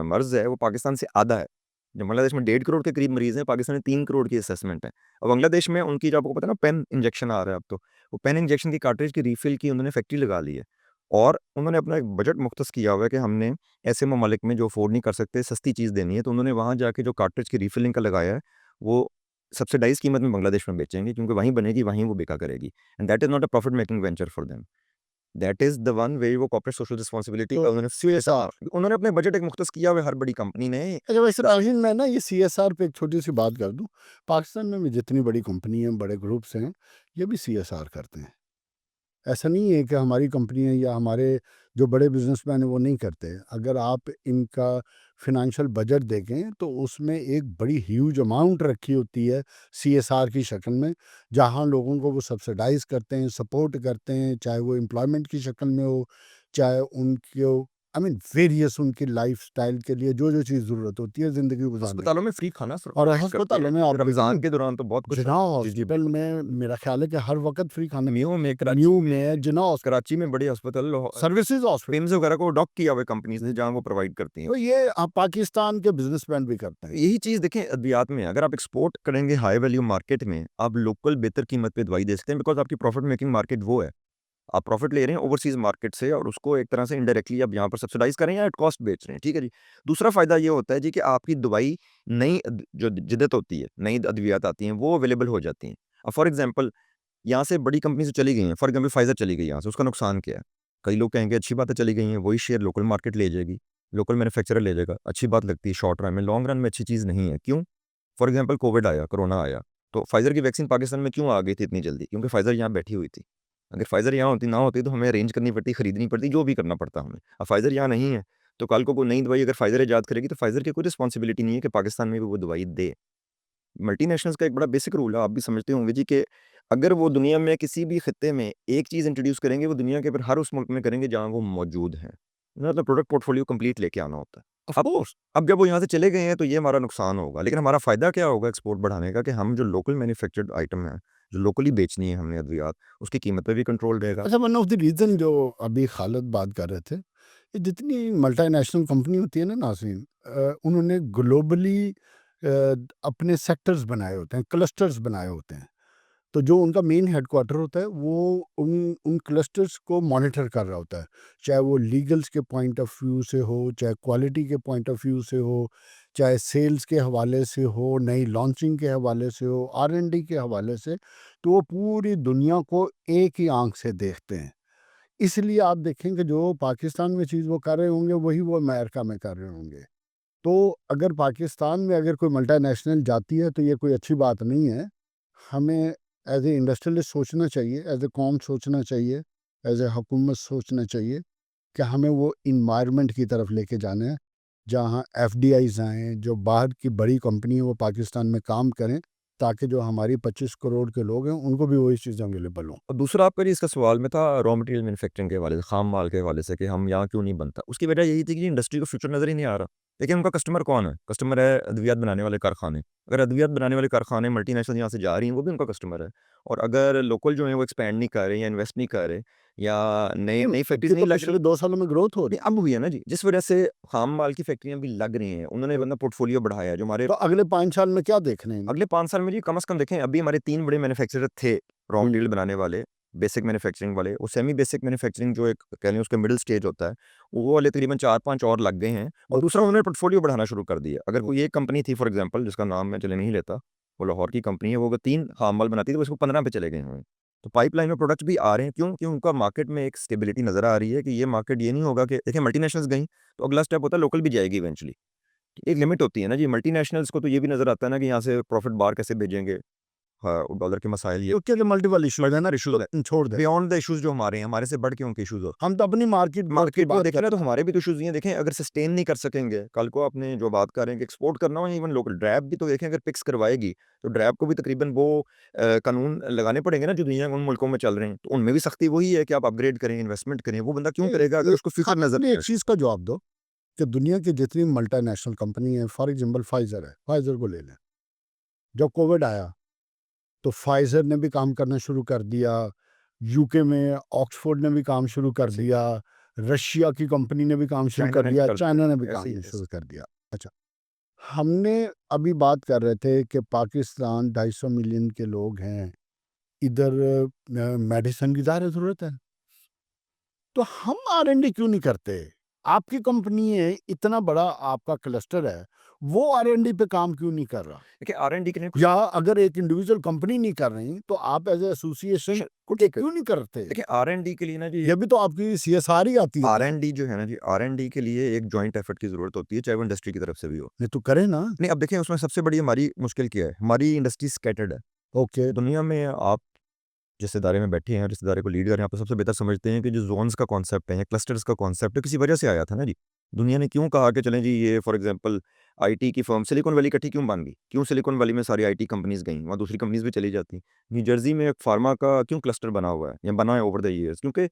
मर्ज़ है, वो पाकिस्तान से आधा है। जो बांग्लादेश में 1.5 करोड़ के करीब मरीज़ हैं, पाकिस्तान में 3 करोड़ की असेसमेंट है। और बांग्लादेश में उनकी जो आपको पता है ना पेन इंजेक्शन आ रहा है अब तो, वो पेन इंजेक्शन की कार्ट्रिज की रिफ़िल की उन्होंने फैक्ट्री लगा ली है। और उन्होंने अपना एक बजट मुख्तस किया हुआ है कि हमने ऐसे ममालिक में जो अफ़ोर्ड नहीं कर सकते, सस्ती चीज़ देनी है, तो उन्होंने वहाँ जाके जो कार्ट्रिज की रिफ़िलिंग का लगाया है, वो सब्सिडाइज़ कीमत में बांग्लादेश में बेचेंगे क्योंकि वहीं बनेगी, वहीं वो बिका करेगी। And that is not a profit making venture for them. That is the one way वो कॉर्पोरेट सोशल रिस्पांसिबिलिटी तो का उन्होंने सीएसआर। उन्होंने अपने बजट एक मुख्तस किया हुआ है हर बड़ी कंपनी ने। अच्छा, वैसे राहील मैं ना ये सीएसआर पे एक छोटी-सी बात कर दूँ। पाकिस्तान में भी जितनी बड़ी कंपनी हैं, बड़े ग्रुप्स हैं, ये भी सीएसआर करते हैं। ऐसा नहीं है कि हमारी कंपनियाँ या हमारे जो बड़े बिज़नेसमैन हैं वो नहीं करते। अगर आप इनका फ़ाइनेंशियल बजट देखें तो उसमें एक बड़ी ह्यूज अमाउंट रखी होती है सीएसआर की शक्ल में, जहाँ लोगों को वो सब्सिडाइज़ करते हैं, सपोर्ट करते हैं, चाहे वो एम्प्लॉयमेंट की शक्ल में हो, चाहे उनको आई मीन वेरियस उनकी लाइफ़स्टाइल के लिए जो-जो चीज़ ज़रूरत होती है ज़िंदगी गुज़ारने की। अस्पतालों में फ्री खाना और प्रोवाइड करते अस्पतालों में हैं। आप रमज़ान देखेंगे के दौरान तो बहुत कुछ जिनाह जी, जी, हॉस्पिटल में मेरा ख़्याल है कि हर वक़्त फ्री खाना न्यू में कराची न्यू में जिनाह कराची में बड़ी अस्पताल सर्विसेज़ हॉस्पिटल। पिम्स वगैरह को डॉक किया हुआ है कंपनीज़ ने जहाँ वो प्रोवाइड करती हैं। तो ये पाकिस्तान के बिज़नेसमैन भी करते हैं। यही चीज़ देखें अद्वियात में, अगर आप एक्सपोर्ट करेंगे हाई वैल्यू मार्केट में, आप लोकल बेहतर कीमत पे दवाई दे सकते हैं बिकॉज़ आपकी प्रॉफिट मेकिंग मार्केट वो है। आप प्रॉफिट ले रहे हैं ओवरसीज़ मार्केट से और उसको एक तरह से इनडायरेक्टली आप यहाँ पर सब्सिडाइज़ कर रहे हैं या एट कॉस्ट बेच रहे हैं, ठीक है जी। दूसरा फ़ायदा ये होता है जी कि आपकी दवाई नई जो जिद्दत होती है, नई अद्वियात आती हैं, वो अवेलेबल हो जाती हैं। अब फॉर एग्ज़ाम्पल यहाँ से बड़ी कंपनी से चली गई हैं, फॉर एग्ज़ाम्पल फाइज़र चली गई यहाँ से, उसका नुकसान क्या है? कई लोग कहेंगे अच्छी बात है चली गई हैं, वही शेयर लोकल मार्केट ले जाएगी, लोकल मैन्युफैक्चरर ले जाएगा, अच्छी बात लगती है शॉर्ट रन में, लॉन्ग रन में अच्छी चीज़ नहीं है, क्यों? फॉर एग्ज़ाम्पल कोविड आया, कोरोना आया, तो फाइज़र की वैक्सीन पाकिस्तान में क्यों आ गई थी इतनी जल्दी? क्योंकि फाइज़र यहाँ बैठी हुई थी। अगर फाइज़र यहाँ होती ना होती तो हमें अरेंज करनी पड़ती, खरीदनी पड़ती, जो भी करना पड़ता हमें। अब फाइज़र यहाँ नहीं है, तो कल को कोई नई दवाई अगर फाइज़र इजाद करेगी तो फाइज़र की कोई रिस्पॉन्सिबिलिटी नहीं है कि पाकिस्तान में भी वो दवाई दे। मल्टीनेशनल्स का एक बड़ा बेसिक रूल है, आप भी समझते होंगे जी कि अगर वो दुनिया में किसी भी खित्ते में एक चीज़ इंट्रोड्यूस करेंगे, वो दुनिया के फिर हर उस मुल्क में करेंगे जहाँ वो मौजूद हैं। मतलब प्रोडक्ट पोर्टफोलियो कंप्लीट लेके आना होता है। ऑफ़ अब कोर्स। अब जब वो यहाँ से चले गए हैं तो ये हमारा नुकसान होगा, लेकिन हमारा फ़ायदा क्या होगा एक्सपोर्ट बढ़ाने का कि हम जो लोकल मैन्युफैक्चर्ड आइटम है, जो लोकली बेचनी है हमने अद्वियात, उसकी कीमत पे भी कंट्रोल रहेगा। अच्छा, वन ऑफ द रीज़न जो अभी खालिद बात कर रहे थे, ये जितनी मल्टीनेशनल कंपनी होती है ना नाज़रीन, उन्होंने ग्लोबली अपने सेक्टर्स बनाए होते हैं, क्लस्टर्स बनाए होते हैं। तो जो उनका मेन हेडक्वार्टर होता है वो उन क्लस्टर्स को मॉनिटर कर रहा होता है, चाहे वो लीगल्स के पॉइंट ऑफ व्यू से हो, चाहे क्वालिटी के पॉइंट ऑफ व्यू से हो, चाहे सेल्स के हवाले से हो, नई लॉन्चिंग के हवाले से हो, R&D के हवाले से, तो वो पूरी दुनिया को एक ही आंख से देखते हैं। इसलिए आप देखेंगे जो पाकिस्तान में चीज़ वो कर रहे होंगे वही वो अमेरिका में कर रहे होंगे। तो अगर पाकिस्तान में अगर कोई मल्टीनेशनल जाती है तो ये कोई अच्छी बात नहीं है। हमें एज़ ए इंडस्ट्रियलिस्ट सोचना चाहिए, एज़ ए कौम सोचना चाहिए, एज़ ए हुकूमत सोचना चाहिए कि हमें वो एनवायरनमेंट की तरफ लेके जाना है, जहाँ एफडीआईज़ आएँ, जो बाहर की बड़ी कंपनी है वो पाकिस्तान में काम करें, ताकि जो हमारी 25 करोड़ के लोग हैं उनको भी वही चीज़ें अवेलेबल हों। और दूसरा आपका जी इसका सवाल में था रॉ मटेरियल मैन्युफैक्चरिंग के हवाले से, खाम माल के हवाले से कि हम यहाँ क्यों नहीं बनता? उसकी वजह यही थी कि इंडस्ट्री को फ्यूचर नज़र ही नहीं आ रहा। देखिए उनका कस्टमर कौन है? कस्टमर है अद्वियात बनाने वाले कारखाने। अगर अद्वियात बनाने वाले कारखाने मल्टीनेशनल यहाँ से जा रही हैं, वो भी उनका कस्टमर है। और अगर लोकल जो है वो एक्सपैंड नहीं कर रहे या इन्वेस्ट नहीं कर रहे या नई नई इनकी फैक्ट्रीज़ नहीं तो लग रही, पिछले 2 सालों में ग्रोथ हो नहीं रही है। अब हुई है ना जी, जिस वजह से खाम माल की फैक्ट्रियाँ भी लग रही हैं। उन्होंने अपना पोर्टफोलियो बढ़ाया है, जो हमारे तो अगले 5 साल में क्या देख रहे हैं? अगले 5 साल में जी कम से कम देखें अभी हमारे 3 बड़े मैन्युफैक्चरर थे, रॉ हुँ। मटेरियल बनाने वाले, बेसिक मैन्युफैक्चरिंग वाले, वो सेमी बेसिक मैन्युफैक्चरिंग जो एक कह लें उसका मिडल स्टेज होता है, वो वाले तकरीबन 4-5 और लग गए हैं और दूसरा उन्होंने पोर्टफोलियो बढ़ाना शुरू कर दिया। अगर कोई एक कंपनी थी फॉर एग्ज़ाम्पल जिसका नाम मैं चलिए नहीं लेता, वो लाहौर की कंपनी है, वो अगर 3 खाम माल बनाती थी, वो इसको 15 पे चले गए हैं। तो पाइपलाइन में प्रोडक्ट्स भी आ रहे हैं, क्यों? क्योंकि उनका मार्केट में एक स्टेबिलिटी नज़र आ रही है कि ये मार्केट ये नहीं होगा कि देखिए मल्टीनेशनल्स गईं, तो अगला स्टेप होता है लोकल भी जाएगी इवेंचुअली। एक लिमिट होती है ना जी, मल्टीनेशनल्स को तो ये भी नज़र आता है ना कि यहाँ से प्रॉफ़िट बाहर कैसे भेजेंगे। डॉलर के मसाइल ये क्योंकि मल्टीपल इशू है ना, इशूज है छोड़ दे। बियॉन्ड द इश्यूज जो हमारे हैं, हमारे से बढ़ के उनके इश्यूज होते हम तो अपनी मार्केट हैं। मार्केट को देखें ना तो हमारे भी तो इश्यूज हैं। देखें अगर सस्टेन नहीं कर सकेंगे, कल को आपने जो बात कर रहे हैं कि एक्सपोर्ट करना हो, इवन लोकल ड्रैब भी तो देखें अगर पिक्स करवाएगी तो ड्रैब को भी तकरीबन वो कानून लगाने पड़ेंगे ना जो दुनिया के उन मुल्कों में चल रहे हैं। तो उनमें भी सख्ती वही है कि आप अपग्रेड करें, इन्वेस्टमेंट करें। वो बंदा क्यों करेगा अगर उसको फिक्र नजर एक चीज का जवाब दो कि दुनिया की जितनी मल्टीनेशनल कंपनी है, फॉर एग्जांपल फाइजर है, फाइजर को ले लें। जब कोविड आया तो फाइजर ने भी काम करना शुरू कर दिया, यूके में ऑक्सफोर्ड ने भी काम शुरू कर दिया, रशिया की कंपनी ने भी काम शुरू चाइना कर ने दिया, कर चाइना ने भी ऐसे काम ही है। शुरू कर दिया। अच्छा, हमने अभी बात कर रहे थे कि पाकिस्तान 250 मिलियन के लोग हैं, इधर मेडिसिन की ज़ाहिर ज़रूरत है, तो हम R&D क्यों नहीं करते? आपकी कंपनी है, इतना बड़ा आपका क्लस्टर है, वो R&D पे काम क्यों नहीं कर रहा? देखिए R&D के लिए कुछ या अगर एक इंडिविजुअल कंपनी नहीं कर रही तो आप एज ए एसोसिएशन कुछ क्यों नहीं करते? देखिए R&D के लिए ना जी ये भी तो आपकी CSR ही आती है ना। R&D जो है ना जी, R&D के लिए एक जॉइंट एफर्ट की ज़रूरत होती है, चाहे वो इंडस्ट्री की तरफ से भी हो। नहीं तो करे ना। नहीं, अब देखिए उसमें सबसे बड़ी हमारी मुश्किल क्या है? हमारी इंडस्ट्री स्कैटर्ड है। ओके, दुनिया में आप जिस इदारे में बैठे हैं और इस इदारे को लीड कर रहे हैं, आप तो सबसे बेहतर समझते हैं कि जो ज़ोन्स का कॉन्सेप्ट है या क्लस्टर्स का कॉन्सेप्ट है, किसी वजह से आया था ना जी। दुनिया ने क्यों कहा कि चलें जी ये फॉर एग्ज़ाम्पल आईटी की फर्म सिलिकॉन वैली इकट्ठी क्यों बन गई? क्यों सिलिकॉन वैली में सारी आईटी कंपनीज़ गईं? वहाँ दूसरी कंपनीज़ भी चली जाती। न्यू जर्सी में एक फार्मा का क्यों क्लस्टर बना हुआ है या बना है ओवर द ईयर्स? क्योंकि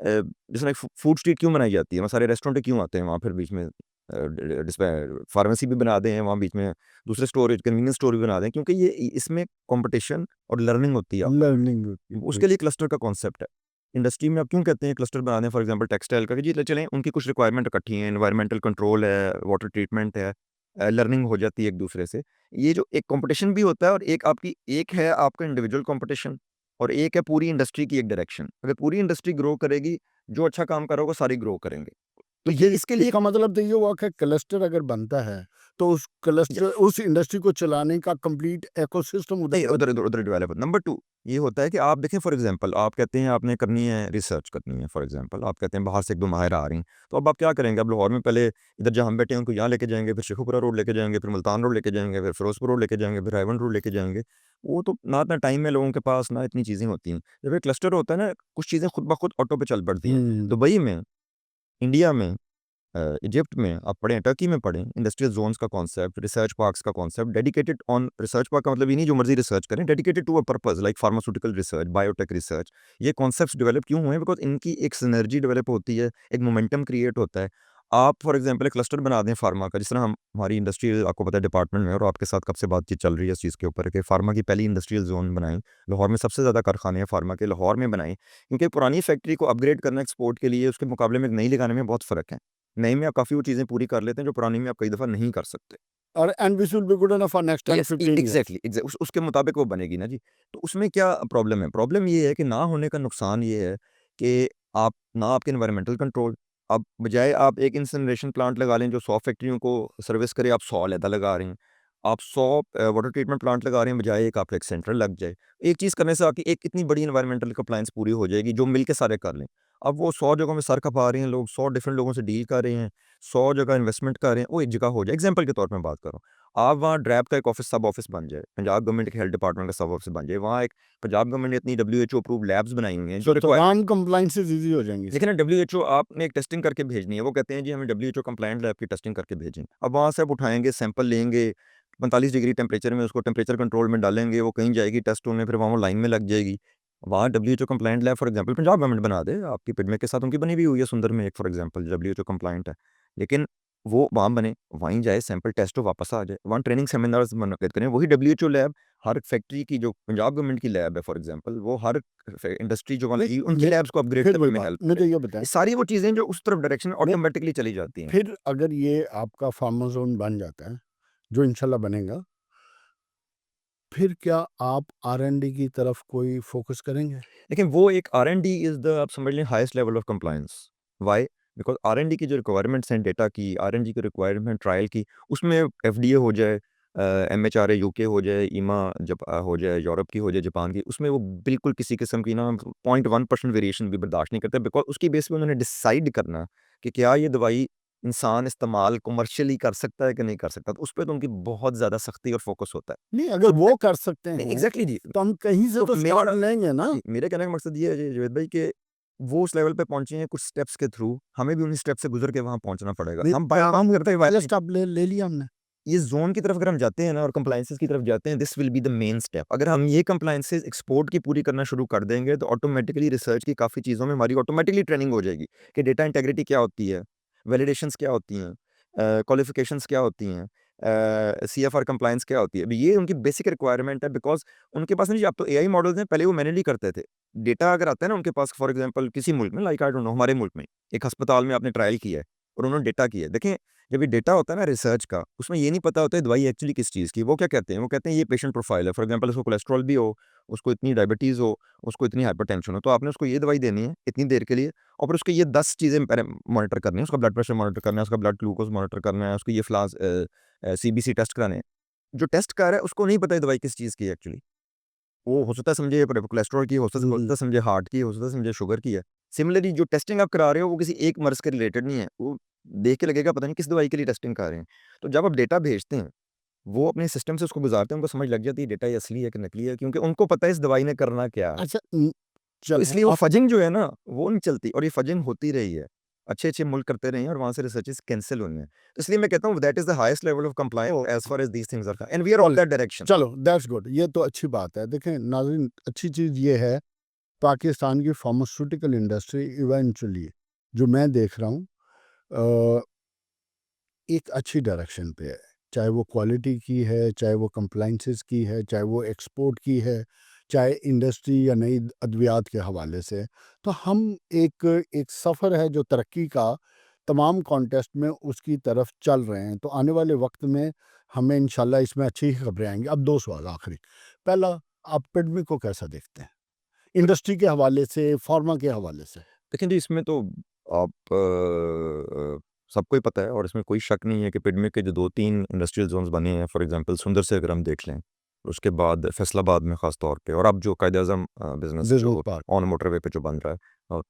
जिस तरह फूड स्ट्रीट क्यों बनाई जाती है? वहाँ सारे रेस्टोरेंट क्यों आते हैं? वहाँ फिर बीच में जिसमें फार्मेसी भी बना दें, वहाँ बीच में दूसरे स्टोरेज कन्वीनियंस स्टोर भी बना दें, क्योंकि ये इसमें कॉम्पिटिशन और लर्निंग होती है। लर्निंग उसके लिए क्लस्टर का कॉन्सेप्ट है। इंडस्ट्री में आप क्यों कहते हैं क्लस्टर बना दें फॉर एग्जांपल टेक्सटाइल का कि जी चलें उनकी कुछ रिक्वायरमेंट इकट्ठी हैं, एनवायरमेंटल कंट्रोल है, वाटर ट्रीटमेंट है, लर्निंग हो जाती है एक दूसरे से। ये जो एक कॉम्पिटिशन भी होता है और एक आपकी एक है आपका इंडिविजुअल कॉम्पिटिशन और एक है पूरी इंडस्ट्री की एक डायरेक्शन। अगर पूरी इंडस्ट्री ग्रो करेगी, जो अच्छा काम कर रहा होगा सारी ग्रो करेंगे। तो ये इसके लिए इसका मतलब तो ये हुआ कि क्लस्टर अगर बनता है तो उस क्लस्टर उस इंडस्ट्री को चलाने का कंप्लीट इकोसिस्टम नहीं, उधर डेवलप नंबर 2 ये होता है कि आप देखें फॉर एग्जांपल आप कहते हैं आपने करनी है रिसर्च करनी है फॉर एग्जांपल आप कहते हैं बाहर से 1-2 माहिर आ रही हैं, तो अब आप क्या करेंगे? अब लाहौर में पहले इधर जहाँ हम बैठे हैं उनको यहाँ लेके जाएँगे, फिर शेखुपुरा रोड लेके जाएँगे, फिर मुल्तान रोड लेके जाएँगे, फिर फिरोजपुर रोड लेके जाएँगे, फिर रायवन रोड लेके जाएँगे। वो तो ना इतना टाइम है लोगों के पास, ना इतनी चीज़ें होती हैं। जब एक क्लस्टर होता है ना, कुछ चीज़ें खुद ब खुद ऑटो पे चल पड़ती हैं। दुबई में, इंडिया में, इजिप्ट में आप पढ़ें, टर्की में पढ़ें, इंडस्ट्रियल ज़ोन्स का कॉन्सेप्ट, रिसर्च पार्क्स का concept, dedicated on research park का मतलब ये नहीं जो मर्ज़ी रिसर्च करें, dedicated to a purpose like pharmaceutical research, biotech research. ये कॉन्सेप्ट्स डेवलप क्यों हुए हैं? बिकॉज़ इनकी एक सिनर्जी डेवलप होती है, एक मोमेंटम क्रिएट होता है। आप फॉर एग्ज़ाम्पल एक क्लस्टर बना दें फार्मा का, जिस तरह हमारी इंडस्ट्री आपको पता है डिपार्टमेंट में और आपके साथ कब से बातचीत चल रही है इस चीज़ के ऊपर कि फार्मा की पहली इंडस्ट्रियल ज़ोन बनाएँ। लाहौर में सबसे ज़्यादा कारखाने हैं फार्मा के, लाहौर में बनाएँ। क्योंकि पुरानी फैक्ट्री को अपग्रेड करना एक्सपोर्ट के लिए, उसके मुकाबले में एक नई लगाने में बहुत फ़र्क है। नई में आप काफ़ी वो चीज़ें पूरी कर लेते हैं जो पुरानी में आप कई दफ़ा नहीं कर सकते। और and which will be good enough for next 10 15 years. Exactly उसके मुताबिक वो बनेगी ना जी। तो उसमें क्या प्रॉब्लम है? प्रॉब्लम ये है कि ना होने का नुकसान ये है कि आप ना आपके एनवायरमेंटल कंट्रोल, अब बजाय आप एक इंसिनरेशन प्लांट लगा लें जो 100 फैक्ट्रियों को सर्विस करे, आप 100 अलहदा लगा रहे हैं। आप 100 वाटर ट्रीटमेंट प्लांट लगा रहे हैं, बजाय एक आपका एक सेंटर लग जाए। एक चीज़ करने से आपकी एक इतनी बड़ी एनवायरमेंटल कंप्लायंस पूरी हो जाएगी जो मिल के सारे कर लें। अब वो 100 जगहों में सर खपा रहे हैं लोग, 100 डिफरेंट लोगों से डील कर रहे हैं, 100 जगह इन्वेस्टमेंट कर रहे हैं, वो एक जगह हो जाए। एग्ज़ाम्पल के तौर पे मैं बात कर रहा हूँ। आप वहाँ ड्रैब का एक ऑफ़िस सब ऑफ़िस बन जाए, पंजाब गवर्नमेंट के हेल्थ डिपार्टमेंट का सब ऑफ़िस बन जाए, वहाँ एक पंजाब गवर्नमेंट ने इतनी WHO अप्रूव्ड लैब्स बनाई हुई हैं जो तो तमाम कंप्लायंसेस इजी हो जाएंगी। लेकिन ना WHO आपने एक टेस्टिंग करके भेजनी है, वो कहते हैं जी हमें WHO कंप्लायंट लैब की टेस्टिंग करके भेजें। अब वहाँ से आप उठाएँगे, सैंपल लेंगे, 45 डिग्री टेम्परेचर में उसको टेम्परेचर कंट्रोल में डालेंगे, वो कहीं जाएगी टेस्ट होने, फिर वहाँ वो लाइन में लग जाएगी। वहाँ WHO compliant lab for example Punjab government बना दे, आपकी पिडमेक के साथ उनकी बनी भी हुई है सुंदर में एक फॉर एग्ज़ाम्पल WHO कंप्लायंट है। लेकिन वो वहाँ बने, वहीं जाए सैंपल टेस्ट हो वापस आ जाए, वहाँ ट्रेनिंग सेमिनार्स मुनक्किद करें, वही WHO लैब हर फैक्ट्री की जो पंजाब गवर्नमेंट की लैब है फॉर एग्ज़ाम्पल, वो हर इंडस्ट्री जो वाली उनकी लैब्स को अपग्रेड फिर करने वही में बात, हेल्प मुझे करे। ये बताएं, ये सारी वो चीज़ें जो उस तरफ डायरेक्शन ऑटोमेटिकली चली जाती हैं। फिर अगर ये आपका फार्मा जोन बन जाता है, जो इंशाल्लाह बनेगा, फिर क्या आप R&D की तरफ कोई फोकस करेंगे? लेकिन वो एक R&D इज़ द आप समझ लें highest level of compliance. Why? Because R&D की जो रिक्वायरमेंट्स हैं डेटा की, R&D की रिक्वायरमेंट ट्रायल की, उसमें FDA हो जाए, MHRA यूके हो जाए, ईमा हो जाए, यूरोप की हो जाए, जापान की, उसमें वो बिल्कुल किसी किस्म की ना 0.1% वेरिएशन भी बर्दाश्त नहीं करते बिकॉज़ उसकी बेस पे उन्होंने डिसाइड करना कि क्या ये दवाई इंसान इस्तेमाल कमर्शियली कर सकता है कि नहीं कर सकता, तो उस पे तो उनकी बहुत ज़्यादा सख्ती और फोकस होता है। नहीं, अगर वो कर सकते नहीं, हैं एग्ज़ैक्टली जी। तो हम कहीं से तो तो मेरा स्टार्ट लेंगे ना। जी, मेरे कहने का मकसद ये है जी जावेद भाई कि वो उस लेवल पे पहुँचे हैं कुछ स्टेप्स के थ्रू, हमें भी उन्हीं स्टेप से गुज़र के वहाँ पहुँचना पड़ेगा। नहीं, हम करते हैं पहले स्टेप ले लिया हमने। ये ज़ोन की तरफ अगर हम जाते हैं ना और कंप्लायंसेस की तरफ जाते हैं, this will be the main step. अगर हम ये कंप्लायंसेस एक्सपोर्ट की पूरी करना शुरू कर देंगे, तो ऑटोमैटिकली रिसर्च की काफ़ी चीज़ों में हमारी ऑटोमैटिकली ट्रेनिंग हो जाएगी कि डेटा इंटीग्रिटी क्या होती है, वैलिडेशंस क्या होती हैं, क्वालिफिकेशंस क्या होती हैं, सीएफआर कंप्लायंस क्या होती है। अब ये उनकी बेसिक रिक्वायरमेंट है, बिकॉज़ उनके पास नहीं जी, अब तो एआई मॉडल्स हैं, पहले वो मैनुअली करते थे। डेटा अगर आता है ना उनके पास, फॉर एग्ज़ाम्पल किसी मुल्क में, लाइक आई डोंट नो, हमारे मुल्क में, एक अस्पताल में आपने ट्रायल किया है और उन्होंने डेटा किया है। देखें, जब ये डेटा होता है ना रिसर्च का, उसमें ये नहीं पता होता है दवाई एक्चुअली किस चीज़ की। वो क्या कहते हैं? वो कहते हैं ये पेशेंट प्रोफाइल है। फॉर एग्ज़ाम्पल उसको कोलेस्ट्रॉल भी हो, उसको इतनी डायबिटीज़ हो, उसको इतनी हाइपरटेंशन हो, तो आपने उसको ये दवाई देनी है इतनी देर के लिए, और फिर उसके ये 10 चीज़ें पहले मॉनिटर करनी है। उसका ब्लड प्रेशर मॉनिटर करना है, उसका ब्लड ग्लूकोज़ मॉनिटर करना है, उसको ये सीबीसी टेस्ट कराने हैं। जो टेस्ट कर रहा है उसको नहीं पता है दवाई किस चीज़ की है एक्चुअली। वो हो सकता है समझे कोलेस्ट्रॉल की, हो सकता है समझे हार्ट की, हो सकता है समझे शुगर की है। सिमिलरली जो टेस्टिंग आप करा रहे हो वो किसी एक मर्ज़ के रिलेटेड नहीं है। वो देख के लगेगा पता नहीं किस दवाई के लिए टेस्टिंग कर रहे हैं। तो जब आप डेटा भेजते हैं, वो अपने सिस्टम से उसको गुज़ारते हैं, उनको समझ लग जाती है डेटा ये असली है कि नकली है, क्योंकि उनको पता है इस दवाई ने करना क्या है। अच्छा, तो चलो इसलिए वो आप फजिंग जो है ना, वो नहीं चलती, और ये फजिंग होती रही है। अच्छे-अच्छे मुल्क करते रहे हैं और वहाँ से रिसर्चेज़ कैंसल हुई हैं। तो इसलिए मैं कहता हूँ that is the highest level of compliance as far as these things are and we are on चलो दैट डायरेक्शन। चलो दैट्स गुड, ये तो अच्छी बात है। देखें नाज़रीन, अच्छी चीज़ ये है, पाकिस्तान की फार्मास्यूटिकल इंडस्ट्री इवेंचुअली, जो मैं देख रहा हूँ, अ, एक अच्छी डायरेक्शन पे है। चाहे वो क्वालिटी की है, चाहे वो कंप्लायंसेस की है, चाहे वो एक्सपोर्ट की है, चाहे इंडस्ट्री या नई अद्वियात के हवाले से। तो हम एक एक सफ़र है जो तरक्की का, तमाम कॉन्टेस्ट में उसकी तरफ चल रहे हैं। तो आने वाले वक्त में हमें इंशाल्लाह इसमें अच्छी ही खबरें आएँगी। अब 2 सवाल आखिरी। पहला, आप पेडमी को कैसा देखते हैं? इंडस्ट्री के हवाले से, फार्मा के हवाले से? लेकिन जी इसमें तो आप सबको ही पता है और इसमें कोई शक नहीं है कि पिडमिक के जो 2-3 इंडस्ट्रियल ज़ोन्स बने हैं, फॉर एग्ज़ाम्पल सुंदर से अगर हम देख लें, उसके बाद फैसलाबाद में ख़ास तौर पे, और अब जो कायद-ए-आज़म बिज़नेस बिज़नेस जो पार्क। ऑन मोटरवे पे जो बन रहा है, और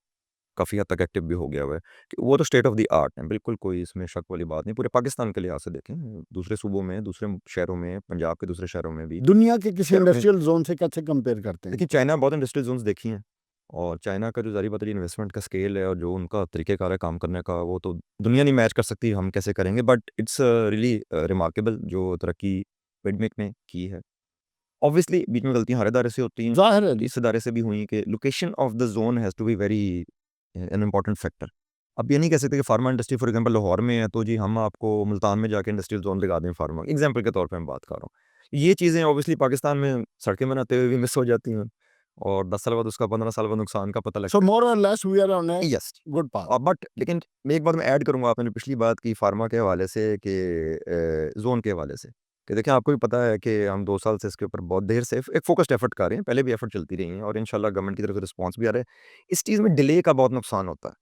काफ़ी हद तक एक्टिव भी हो गया हुआ है, कि वो तो स्टेट ऑफ द आर्ट है, बिल्कुल कोई इसमें शक वाली बात नहीं। पूरे पाकिस्तान के लिहाज से देखें, दूसरे सूबों में, दूसरे शहरों में, पंजाब के दूसरे शहरों में भी, दुनिया के किसी शहरों में, इंडस्ट्रियल ज़ोन से कैसे कंपेयर करते हैं देखिए इसको? चाइना बहुत इंडस्ट्रियल ज़ोन्स देखी हैं, और चाइना का जो ज़ाहिर बात है इन्वेस्टमेंट का स्केल है और जो उनका तरीक़ेकार है काम करने का, वो तो दुनिया नहीं मैच कर सकती, हम कैसे करेंगे। बट इट्स रियली रिमार्केबल जो तरक्की पेडमिक ने की है। ऑब्वियसली बीच में गलतियाँ हर इदारे से होती हैं, ज़ाहिर है तो जी। इस इदारे से भी हुई कि location of the zone has to be very an important factor. अब ये नहीं कह सकते कि pharma industry for example Lahore में है, तो जी हम आपको मुल्तान में जाके इंडस्ट्रियल ज़ोन लगा दें फार्मा, एग्ज़ाम्पल के तौर पे मैं बात कर रहा हूँ। ये चीज़ें ऑब्वियसली पाकिस्तान में सड़कें बनाते हुए भी मिस हो जाती हैं, और 10 साल बाद उसका, 15 साल बाद नुकसान का पता सो लगता मोर और लेस वी आर ऑन ए है। यस। Good path. बट लेकिन मैं एक बात मैं ऐड करूँगा, आपने पिछली बात की फार्मा के हवाले से कि ज़ोन के हवाले से, कि देखिए आपको भी पता है कि हम 2 साल से इसके ऊपर बहुत देर से एक फ़ोकस्ड एफ़र्ट कर रहे हैं, पहले भी एफ़र्ट चलती रही हैं और इंशाल्लाह गवर्नमेंट की तरफ से रिस्पॉन्स भी आ रहा है। इस चीज़ में डिले का बहुत नुकसान होता है।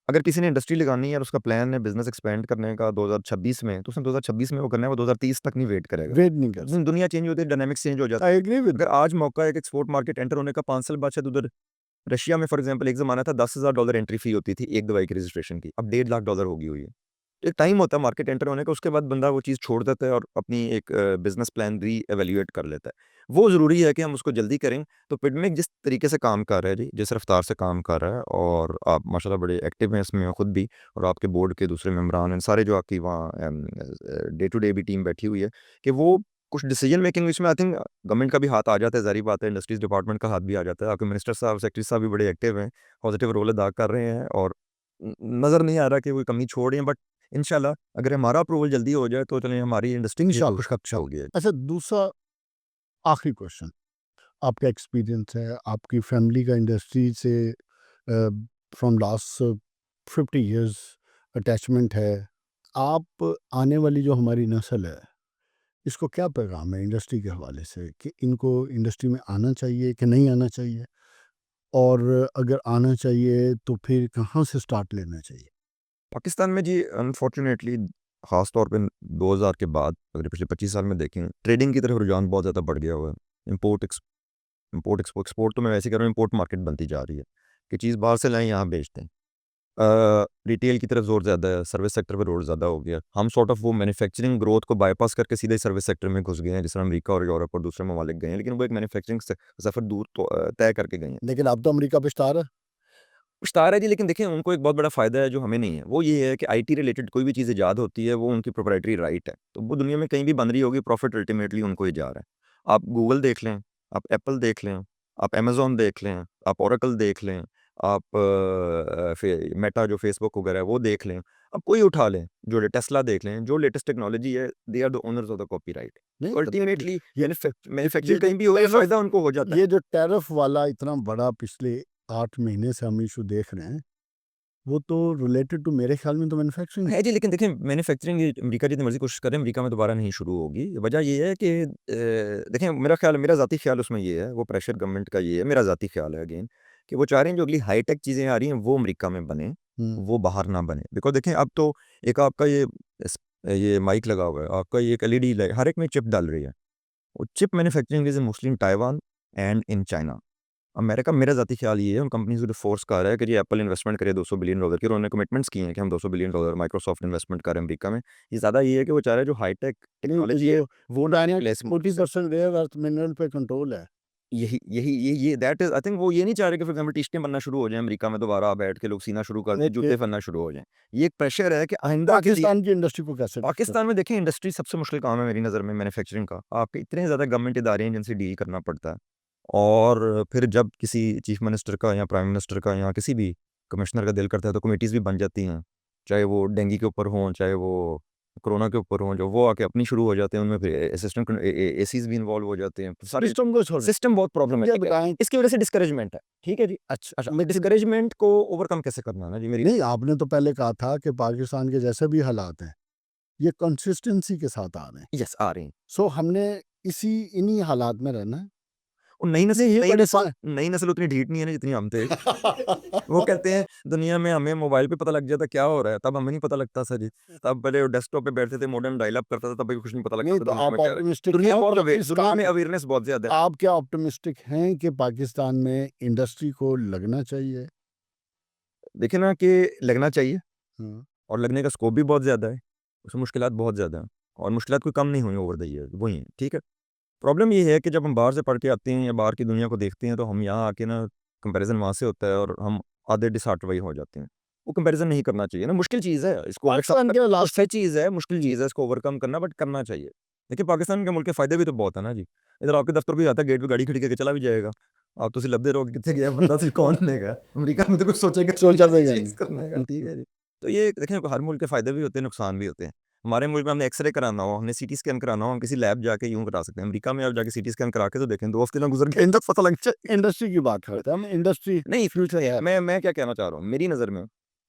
अगर किसी ने इंडस्ट्री लगानी है और उसका प्लान है बिज़नेस एक्सपेंड करने का 2026 में, तो उसने 2026 में वो करना है, वो 2030 तक नहीं वेट करेगा। वेट नहीं कर दुनिया चेंज होती है, डायनामिक्स चेंज हो जाता सकते। है। आई एग्री विद अगर आज मौका है एक एक्सपोर्ट मार्केट एंटर होने का, 5 साल बाद शायद उधर रशिया में फॉर एग्ज़ाम्पल एक ज़माना था $10,000 एंट्री फ़ी होती थी एक दवाई की रजिस्ट्रेशन की, अब $1.5 लाख हो गई हुई है। एक टाइम होता है मार्केट एंटर होने का, उसके बाद बंदा वो चीज़ छोड़ देता है और अपनी एक बिज़नेस प्लान री-इवैल्यूएट कर लेता है। वो ज़रूरी है कि हम उसको जल्दी करें। तो पिडमिक जिस तरीके से काम कर रहा है जी, जिस रफ़्तार से काम कर रहा है, और आप माशाल्लाह बड़े एक्टिव हैं इसमें खुद भी, और आपके बोर्ड के दूसरे मेंबरान हैं, सारे जो आपकी वहाँ डे टू डे भी टीम बैठी हुई है, कि वो कुछ डिसीजन मेकिंग इसमें आई थिंक गवर्नमेंट का भी हाथ आ जाता है, ज़ाहिर बात है, इंडस्ट्रीज़ डिपार्टमेंट का हाथ भी आ जाता है। आपके मिनिस्टर साहब, सेक्रेटरी साहब भी बड़े एक्टिव हैं, पॉजिटिव रोल अदा कर रहे हैं, और नज़र नहीं आ रहा कि कोई कमी छोड़ रहे हैं, बट इंशाल्लाह अगर हमारा अप्रूवल जल्दी हो जाए, तो चलें हमारी इंडस्ट्री ये तो खुशखबरी होगी। अच्छा, दूसरा आखिरी क्वेश्चन, आपका एक्सपीरियंस है, आपकी फैमिली का इंडस्ट्री से फ्रॉम लास्ट 50 इयर्स अटैचमेंट है। आप आने वाली जो हमारी नस्ल है, इसको क्या पैगाम है इंडस्ट्री के हवाले से, कि इनको इंडस्ट्री में आना चाहिए कि नहीं आना चाहिए? और अगर आना चाहिए तो फिर कहाँ से स्टार्ट लेना चाहिए? पाकिस्तान में जी अनफॉर्चुनेटली ख़ास तौर पे 2000 के बाद अगर पिछले 25 साल में देखें, ट्रेडिंग की तरफ रुझान बहुत ज़्यादा बढ़ गया हुआ है। एक्सपोर्ट तो मैं वैसे ही कह रहा हूँ, इम्पोर्ट मार्केट बनती जा रही है, कि चीज़ बाहर से लाएँ यहाँ बेच दें। रिटेल की तरफ जोर ज़्यादा है, सर्विस सेक्टर पे जोर ज़्यादा हो गया। हम सॉर्ट ऑफ वो मैन्युफैक्चरिंग ग्रोथ को बाईपास करके सीधे सर्विस सेक्टर में घुस गए हैं, जिस तरह अमेरिका और यूरोप और दूसरे ममालिक गए हैं, लेकिन वो एक मैन्युफैक्चरिंग से सफ़र दूर तो तय करके गए हैं। लेकिन अब तो अमेरिका पछता रहा है। पछता है जी, लेकिन देखिए उनको एक बहुत बड़ा फ़ायदा है जो हमें नहीं है, वो ये है कि आईटी रिलेटेड कोई भी चीज़ इजाद होती है, वो उनकी प्रोप्राइटरी राइट है। तो वो दुनिया में कहीं भी बन रही होगी, प्रॉफ़िट अल्टीमेटली उनको ही जा रहा है। आप गूगल देख लें, आप एप्पल देख लें, आप अमेज़न देख लें, आप ओरेकल देख लें, आप मेटा जो फ़ेसबुक वगैरह है वो देख लें, आप कोई उठा लें, जो टेस्ला देख लें, जो लेटेस्ट टेक्नोलॉजी है, they are the owners of the copyright. नहीं, अल्टीमेटली ये मैन्युफैक्चरिंग जो कहीं भी हो, टैरिफ फ़ायदा उनको हो जाता है। ये जो टैरिफ वाला इतना बड़ा पिछले 8 महीने से हम इशू देख रहे हैं, वो तो रिलेटेड टू मेरे ख्याल में तो मैन्युफैक्चरिंग है जी, लेकिन देखिए मैन्युफैक्चरिंग ये अमेरिका जितनी मर्ज़ी कोशिश करे, अमेरिका में दोबारा नहीं शुरू होगी। वजह ये है कि देखिए मेरा ज़ाती ख़्याल उसमें ये है, वो प्रेशर गवर्नमेंट का ये है, मेरा ज़ाती ख़्याल है अगेन, कि वो चाह रहे हैं जो अगली हाई-टेक चीज़ें आ रही हैं, वो अमेरिका में बने, हुँ। वो बाहर ना बने। बिकॉज़ देखें अब तो एक आपका ये माइक लगा हुआ है, आपका ये एक एलईडी लाइट हर एक में चिप डल रही है। वो chip manufacturing is mostly in Taiwan and in China. America मेरा ज़ाती ख़्याल ये है, उन कंपनीज़ को फ़ोर्स कर रहा है कि जी एप्पल इन्वेस्टमेंट करे $200 बिलियन की, और उन्होंने कमिटमेंट्स किए हैं कि हम $200 बिलियन माइक्रोसॉफ्ट इन्वेस्टमेंट कर रहे हैं अमेरिका में। ये ज़्यादा ये है कि वो चाह रहा है जो हाई-टेक टेक्नोलॉजी है, वो ना China place 40% rare earth mineral पे कंट्रोल है। यही यही ये दैट इज़ आई थिंक वो ये नहीं चाह रहे कि फॉर एग्ज़ाम्पल टीशकें बनना शुरू हो जाएँ अमेरिका में दोबारा बैठ के लोग सीना शुरू कर दें, ये जूते बनना शुरू हो जाएँ। ये एक प्रेशर है कि आइंदा किसी पाकिस्तान की इंडस्ट्री को कैसे पाकिस्तान में देखें इंडस्ट्री सबसे मुश्किल काम है मेरी नज़र में मैन्युफैक्चरिंग का। आपके इतने ज़्यादा गवर्नमेंट इदारे हैं जिनसे डील करना पड़ता है। और फिर जब किसी चीफ मिनिस्टर का या प्राइम मिनिस्टर का या किसी भी कमिश्नर का दिल करता है तो कमेटीज़ भी बन जाती हैं। चाहे वो डेंगू के ऊपर हों, चाहे वो कोरोना के ऊपर हों, जो वो आके अपनी शुरू हो जाते हैं, उनमें फिर असिस्टेंट एसीज़ भी इन्वॉल्व हो जाते हैं। सारे सिस्टम को छोड़ सिस्टम बहुत ये प्रॉब्लमैटिक है। बताएँ। इसकी वज़ह से डिस्करेजमेंट है। ठीक है जी। अच्छा मैं डिस्करेजमेंट को ओवरकम कैसे करना है ना जी मेरी नहीं, आपने तो पहले कहा था कि पाकिस्तान के जैसे भी हालात हैं, ये कंसिस्टेंसी के साथ आ रहे हैं। यस आ रही हैं। सो हमने इन्हीं हालात में रहना है। और नई नस्ल नहीं, ये नई बड़ी नस्ल नई नस्ल उतनी ढीठ नहीं है ना जितनी हम थे। वो कहते हैं दुनिया में हमें मोबाइल पे पता लग जाता क्या हो रहा है, तब हमें नहीं पता लगता सर जी। तब पहले डेस्कटॉप पे बैठते थे, मॉडेम डायल अप करता था, तब भी कुछ नहीं पता लगता नहीं, था तो दुनिया आप में क्या हो रहा है। ऑप्टिमिस्टिक दुनिया हैं बहुत कि इस दुनिया काम में अवेयरनेस बहुत ज़्यादा है। आप क्या ऑप्टिमिस्टिक हैं कि पाकिस्तान में इंडस्ट्री को लगना चाहिए? देखिए ना कि लगना चाहिए हुँ। और लगने का स्कोप भी बहुत ज़्यादा है, उसमें मुश्किलात बहुत ज़्यादा हैं और मुश्किलात कोई कम नहीं हुई ओवर द ईयर वही हैं, ठीक है। प्रॉब्लम ये है कि जब हम बाहर से पढ़ के आते हैं या बाहर की दुनिया को देखते हैं तो हम यहाँ आके ना कंपैरिज़न वहाँ से होता है और हम आधे डिसहेartened हो जाते हैं। वो कंपैरिज़न नहीं करना चाहिए ना, मुश्किल चीज़ है इसको पाकिस्तान के लास्ट सही चीज़ है, मुश्किल चीज़ है इसको ओवरकम करना बट करना चाहिए। देखिए पाकिस्तान के मुल्क के फ़ायदे भी तो बहुत है ना जी। इधर आपके दफ्तर भी आता है, गेट पे गाड़ी खड़ी करके चला भी जाएगा। आप तो उसे लबदे रहोगे कित्थे गया बंदा तुझे कौन लेगा? अमेरिका में तो कुछ सोचेगा सोचा भी नहीं। चीज़ करने का, ठीक है जी। तो ये देखें हर मुल्क के फ़ायदे भी होते हैं, नुकसान भी होते हैं। हमारे मुल्क में हमने एक्स-रे कराना हो, हमने सीटी स्कैन कराना हो, हम किसी लैब जाके यूँ करा सकते हैं। अमेरिका में आप जाके सीटी स्कैन करा के तो देखें 2 हफ्ते ना गुज़र गए, तब पता लग जाए। इंडस्ट्री की बात करते हैं हम, इंडस्ट्री नहीं, फ्यूचर है। मैं क्या कहना चाह रहा हूँ, मेरी नज़र में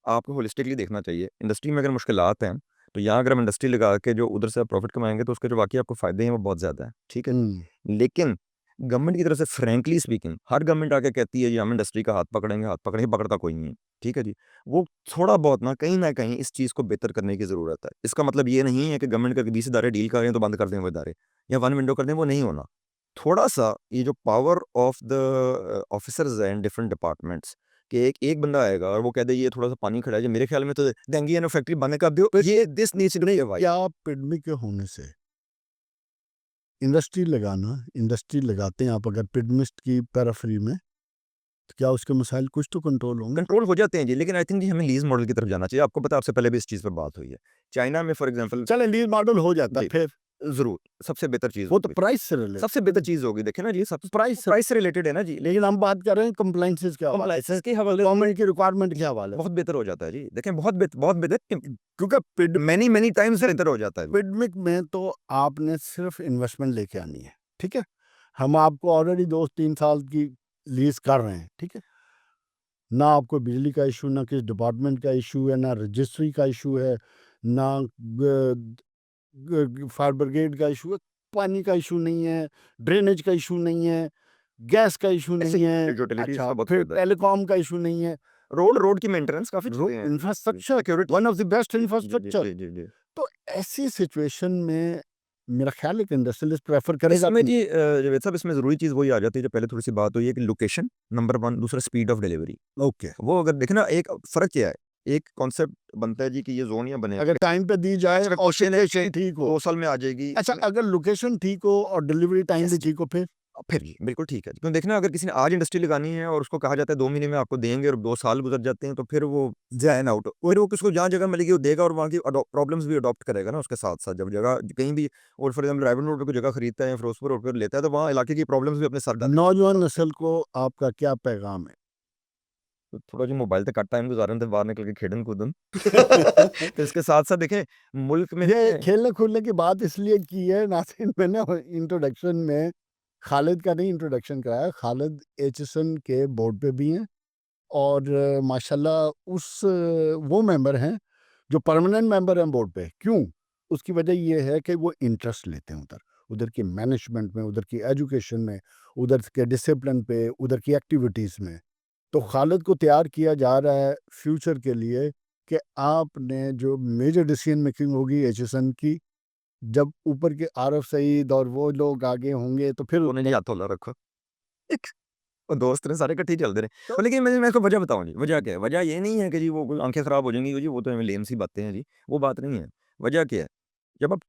आपको होलिस्टिकली देखना चाहिए। इंडस्ट्री में अगर मुश्किलात हैं, तो यहाँ अगर हम इंडस्ट्री लगा के जो उधर से आप प्रॉफ़िट कमाएँगे, तो उसके जो वाक़ई आपको फ़ायदे हैं, वो बहुत ज़्यादा हैं, ठीक है? हुँ। लेकिन गवर्नमेंट की तरफ से फ्रैंकली स्पीकिंग, हर गवर्नमेंट आके कहती है, जी हम इंडस्ट्री का हाथ पकड़ेंगे, पकड़ता कोई नहीं है, ठीक है जी? वो थोड़ा बहुत ना कहीं न कहीं इस चीज़ को बेहतर करने की ज़रूरत है। इसका मतलब ये नहीं है कि गवर्नमेंट के 20 इदारे डील कर रहे हैं, तो बंद कर दें वो इदारे या वन विंडो कर दें, वो नहीं होना। थोड़ा-सा ये जो पावर ऑफ द ऑफिसर्स हैं इन डिफरेंट डिपार्टमेंट्स कि एक एक बंदा आएगा और वो कह दे ये थोड़ा-सा पानी खड़ा है जी, मेरे ख्याल में तो देंगी ना फैक्ट्री बंद कर दो, ये this needs to be avoid. क्या पिडमी के होने से इंडस्ट्री लगाते हैं आप अगर पिडमिस्ट की पेरिफेरी में, तो क्या उसके मसाइल कुछ तो कंट्रोल होंगे? कंट्रोल हो जाते हैं जी, लेकिन आई थिंक जी हमें लीज़ मॉडल की तरफ जाना चाहिए। आपको पता है आपसे पहले भी इस चीज़ पे बात हुई है। चाइना में फॉर एग्ज़ाम्पल चलें लीज़ मॉडल हो जाता है जी, फिर, ज़रूर सबसे बेहतर चीज़ वो तो होगी। प्राइस से रिलेटेड। सबसे बेहतर चीज़ होगी देखें ना जी, सब प्राइस प्राइस से रिलेटेड है ना जी, लेकिन हम बात कर रहे हैं कंप्लायंसेस के हवाले कम्प्लायंसेस के हवाले गवर्नमेंट की रिक्वायरमेंट के हवाले बहुत बेहतर हो जाता है जी। देखें बहुत बेहतर क्योंकि मैनी टाइम्स बेहतर हो जाता है। पिडमिक में तो आपने सिर्फ इन्वेस्टमेंट लेके आनी है, ठीक है? हम आपको ऑलरेडी 2-3 साल की लीज़ कर रहे हैं, ठीक है? ना आपको बिजली का इश्यू, ना किसी डिपार्टमेंट का इश्यू है, ना रजिस्ट्री का इश्यू है, ना ग फायर ब्रिगेड का इश्यू है, पानी का इश्यू नहीं है, ड्रेनेज का इश्यू नहीं है, गैस का इश्यू ऐसे नहीं है, यूटिलिटीज़ अच्छा का बहुत फिर फ़ायदा है। टेलीकॉम का इश्यू नहीं है। रोड की मेंटेनेंस काफ़ी रो चीज़ें हैं। Infrastructure security one of the best जी, इंफ्रास्ट्रक्चर। जी, जी, जी। तो ऐसी सिचुएशन में मेरा ख्याल है कि इंडस्ट्रियलिस्ट प्रेफर करेगा इसमें जी जावेद साहब इसमें ज़रूरी चीज़ वही आ जाती है जो पहले थोड़ी-सी बात हुई है कि लोकेशन नंबर 1 दूसरा स्पीड ऑफ डिलीवरी। ओके। वो अगर देखें ना एक फ़र्क क्या है? एक कॉन्सेप्ट बनता है जी कि ये जोन यहाँ बने अगर टाइम पे दी जाए और लोकेशन ठीक हो। 2 साल में आ जाएगी। अच्छा, अगर लोकेशन ठीक हो और डिलीवरी टाइम भी Yes. ठीक हो फिर? फिर जी, बिल्कुल ठीक है। क्यों देखना, अगर किसी ने आज इंडस्ट्री लगानी है और उसको कहा जाता है 2 महीने में आपको देंगे और 2 साल गुज़र जाते हैं, तो फिर वो ज़हन आउट, फिर वो किसको जहाँ जगह मिलेगी वो देगा और वहाँ की प्रॉब्लम्स भी अडॉप्ट करेगा ना उसके साथ-साथ। जब जगह कहीं भी, और फॉर एग्ज़ाम्पल रायपुर रोड पे कोई जगह खरीदता है या फिरोजपुर रोड पे लेता है, तो वहाँ इलाके की प्रॉब्लम्स भी अपने सर डालेगा। नौजवान नस्ल को आपका क्या पैगाम है? तो थोड़ा जी मोबाइल ते घट टाइम गुज़ारन ते बाहर निकल के खेडन-कूदन। तो इसके साथ-साथ देखें, मुल्क में ये खेलने-कूदने की बात इसलिए की है नाज़रीन, मैंने इंट्रोडक्शन में खालिद का नहीं इंट्रोडक्शन कराया। खालिद एचएसएन के बोर्ड पे भी हैं और माशाल्लाह वो मेंबर हैं जो परमानेंट मेंबर हैं बोर्ड पे। क्यों? उसकी वजह ये है कि वो इंटरेस्ट लेते हैं उधर, उधर की मैनेजमेंट में, उधर की एजुकेशन में, उधर के डिसिप्लिन पे, उधर की एक्टिविटीज़ में। तो खालिद को तैयार किया जा रहा है फ्यूचर के लिए कि आपने जो मेजर डिसीजन मेकिंग होगी एचएसएन की, जब ऊपर के आरिफ सईद और वो लोग आगे होंगे तो फिर उन्होंने जी हाथ हौला रखा। और दोस्त ने सारे इकट्ठे ही चलते रहे। तो लेकिन मैं आपको वजह बताऊँ जी, वजह क्या है? वजह ये नहीं है कि जी वो कोई आँखें खराब हो जाएँगी जी, वो तो लेम सी बातें हैं जी, वो बात नहीं है। वजह क्या है? जब आप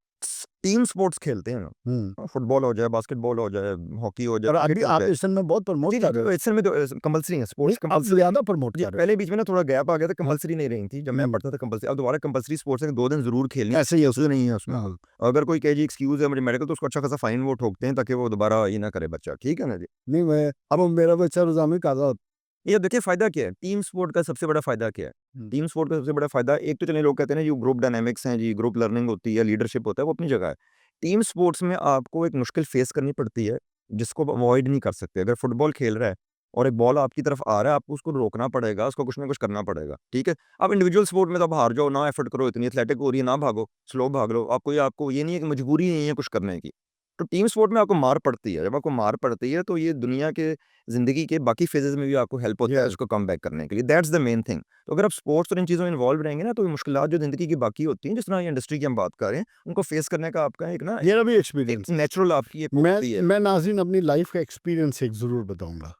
टीम स्पोर्ट्स खेलते हैं हुँ। ना, फुटबॉल हो जाए, बास्केटबॉल हो जाए, हॉकी हो जाए, और अभी क्रिकेट हो आप जाए। एशियन में बहुत प्रमोट जी, जी, कर रहे हो। ऐसे में तो कंपल्सरी है, नहीं, स्पोर्ट्स आप कंपल्सरी। ज़्यादा प्रमोट जी, कर रहे हो। पहले बीच में ना थोड़ा गैप आ गया था, हाँ। कंपल्सरी नहीं रही थी। जब मैं हुँ। पढ़ता था कंपल्सरी, अब दोबारा कंपल्सरी स्पोर्ट्स है कि 2 दिन ज़रूर खेलनी है। ऐसे ही है उससे नहीं है उसमें। हाँ। अगर कोई कहे जी एक्सक्यूज़ है मुझे मेडिकल, तो उसको अच्छा खासा फाइन वो ठोकते हैं ताकि वो दोबारा ये ना करे बच्चा। ठीक है ना जी? नहीं, मैं अब मेरा बच्चा रोज़ाना काज़ा। ये देखिए फ़ायदा क्या है? टीम स्पोर्ट का सबसे बड़ा फ़ायदा क्या है? हुँ। टीम स्पोर्ट का सबसे बड़ा फ़ायदा, एक तो चलिए लोग कहते हैं ना, ये ग्रुप डायनामिक्स हैं जी, ग्रुप लर्निंग होती है, लीडरशिप होता है, वो अपनी जगह है। टीम स्पोर्ट्स में आपको एक मुश्किल फ़ेस करनी पड़ती है, जिसको आप अवॉइड नहीं कर सकते। अगर फुटबॉल खेल रहा है और एक बॉल आपकी तरफ आ रहा है, आपको उसको रोकना पड़ेगा, उसको कुछ ना कुछ करना पड़ेगा, ठीक है? अब इंडिविजुअल स्पोर्ट में तो आप हार जाओ, ना एफर्ट करो, इतनी एथलेटिक हो रही है, ना भागो, स्लो भाग लो। आपको ये नहीं है कि मजबूरी नहीं है कुछ करने की। तो टीम स्पोर्ट में आपको मार पड़ती है, जब आपको मार पड़ती है, तो ये दुनिया के ज़िंदगी के बाकी फ़ेजेज़ में भी आपको हेल्प होता है यस। उसको कम बैक करने के लिए। That's the main thing. तो अगर आप स्पोर्ट्स और इन चीज़ों में इन्वॉल्व रहेंगे ना, तो ये मुश्किलात जो ज़िंदगी की बाकी होती हैं, जिस तरह ये इंडस्ट्री की हम बात कर रहे हैं, उनको फ़ेस करने का आपका एक ना मेरा भी एक एक्सपीरियंस है। नेचुरल आपकी एक मैं होती है। मैं नाज़रीन अपनी लाइफ़ का एक्सपीरियंस एक ज़रूर बताऊँगा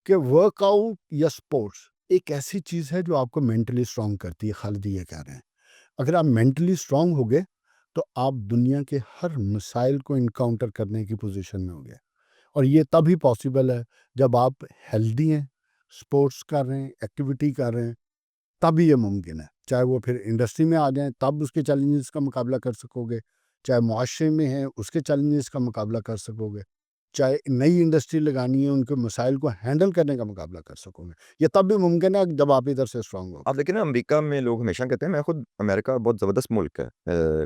कि वर्कआउट या स्पोर्ट्स एक ऐसी चीज़ है जो आपको मेंटली स्ट्रॉन्ग करती है। खालिद ये कह रहे हैं। अगर आप मेंटली स्ट्रॉन्ग होगे, तो आप दुनिया के हर मिसाइल को एनकाउंटर करने की पोज़ीशन में होंगे। और ये तभी पॉसिबल है जब आप हेल्दी हैं, स्पोर्ट्स कर रहे हैं, एक्टिविटी कर रहे हैं, तभी ये मुमकिन है। चाहे वो फिर इंडस्ट्री में आ जाएँ, तब उसके चैलेंजेस का मुकाबला कर सकोगे। चाहे मुआशरे में हैं, उसके चैलेंजेस का मुकाबला कर सकोगे। चाहे नई इंडस्ट्री लगानी है, उनके मसाइल को हैंडल करने का मुकाबला कर सकोगे। ये तब भी मुमकिन है जब आप इधर से स्ट्रॉन्ग आप होगे। देखिए ना, अमेरिका में लोग हमेशा कहते हैं, मैं खुद, अमेरिका बहुत ज़बरदस्त मुल्क है,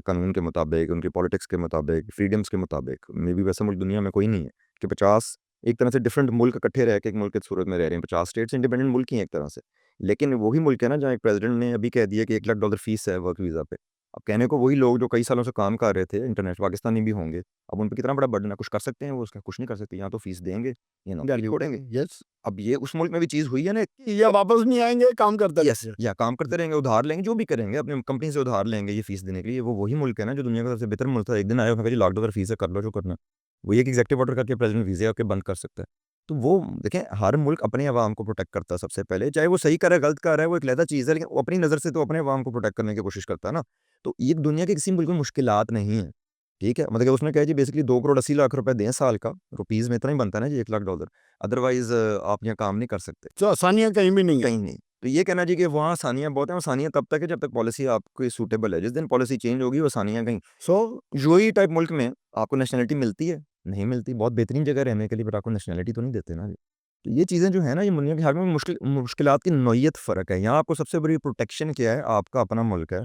कानून के मुताबिक, उनकी पॉलिटिक्स के मुताबिक, फ्रीडम्स के मुताबिक। मे बी वैसा मुल्क दुनिया में कोई नहीं है कि 50 एक तरह से डिफरेंट मुल्क इकट्ठे रह के एक मुल्क की सूरत में रह रहे हैं। 50 स्टेट्स इंडिपेंडेंट मुल्क ही हैं एक तरह से। लेकिन वही मुल्क है ना जहाँ एक प्रेसिडेंट ने अभी कह दिया कि $1 लाख फीस है वर्क वीज़ा पे। अब कहने को वही लोग जो कई सालों से काम कर रहे थे, इंटरनेशनल पाकिस्तानी भी होंगे, अब उन पे कितना बड़ा बर्डन है, कुछ कर सकते हैं वो? उसका कुछ नहीं कर सकते, यहाँ तो फीस देंगे, ये नौकरी छोड़ेंगे। यस, अब ये उस मुल्क में भी चीज़ हुई है ना, या वापस नहीं आएँगे, काम करते यस, रहेंगे। या काम करते रहेंगे, उधार लेंगे, जो भी करेंगे, अपनी कंपनी से उधार लेंगे ये फीस देने के लिए। वो वही मुल्क है ना जो दुनिया का सबसे बेहतर मुल्क था। एक दिन आया, उसने कहा जी $1 लाख फीस है, कर लो जो करना है। वो एक एग्ज़ेक्टिव ऑर्डर करके प्रेज़िडेंट वीज़े आपके बंद कर सकता है। तो वो देखें, हर मुल्क अपने अवाम को प्रोटेक्ट करता है सबसे पहले, चाहे वो सही कर रहा है, गलत कर रहा है, वो एक अलहदा चीज़ है, लेकिन वो अपनी नज़र से तो अपने अवाम को प्रोटेक्ट करने की कोशिश करता है ना। तो ये दुनिया के किसी मुल्क में मुश्किलात नहीं है, ठीक है? मतलब कि उसने कहा जी बेसिकली 2 करोड़ 80 लाख रुपए दें साल का, रुपीज़ में इतना ही बनता है ना जी $1 लाख, अदरवाइज़ आप यहाँ काम नहीं कर सकते। तो आसानियाँ कहीं भी नहीं है। कहीं नहीं। तो ये कहना जी कि वहाँ आसानियाँ बहुत हैं, आसानियाँ तब तक है जब तक पॉलिसी आपकी सूटेबल है। जिस दिन पॉलिसी चेंज होगी वो आसानियाँ कहीं। सो यूएई टाइप मुल्क में आपको नेशनैलिटी मिलती है? नहीं मिलती। बहुत बेहतरीन जगह रहने के लिए, बट आपको नेशनैलिटी तो नहीं देते ना। तो ये चीज़ें जो है ना, ये दुनिया के हर में मुश्किलात की नौइयत फ़र्क है। यहाँ आपको सबसे बड़ी प्रोटेक्शन क्या है? आपका अपना मुल्क है।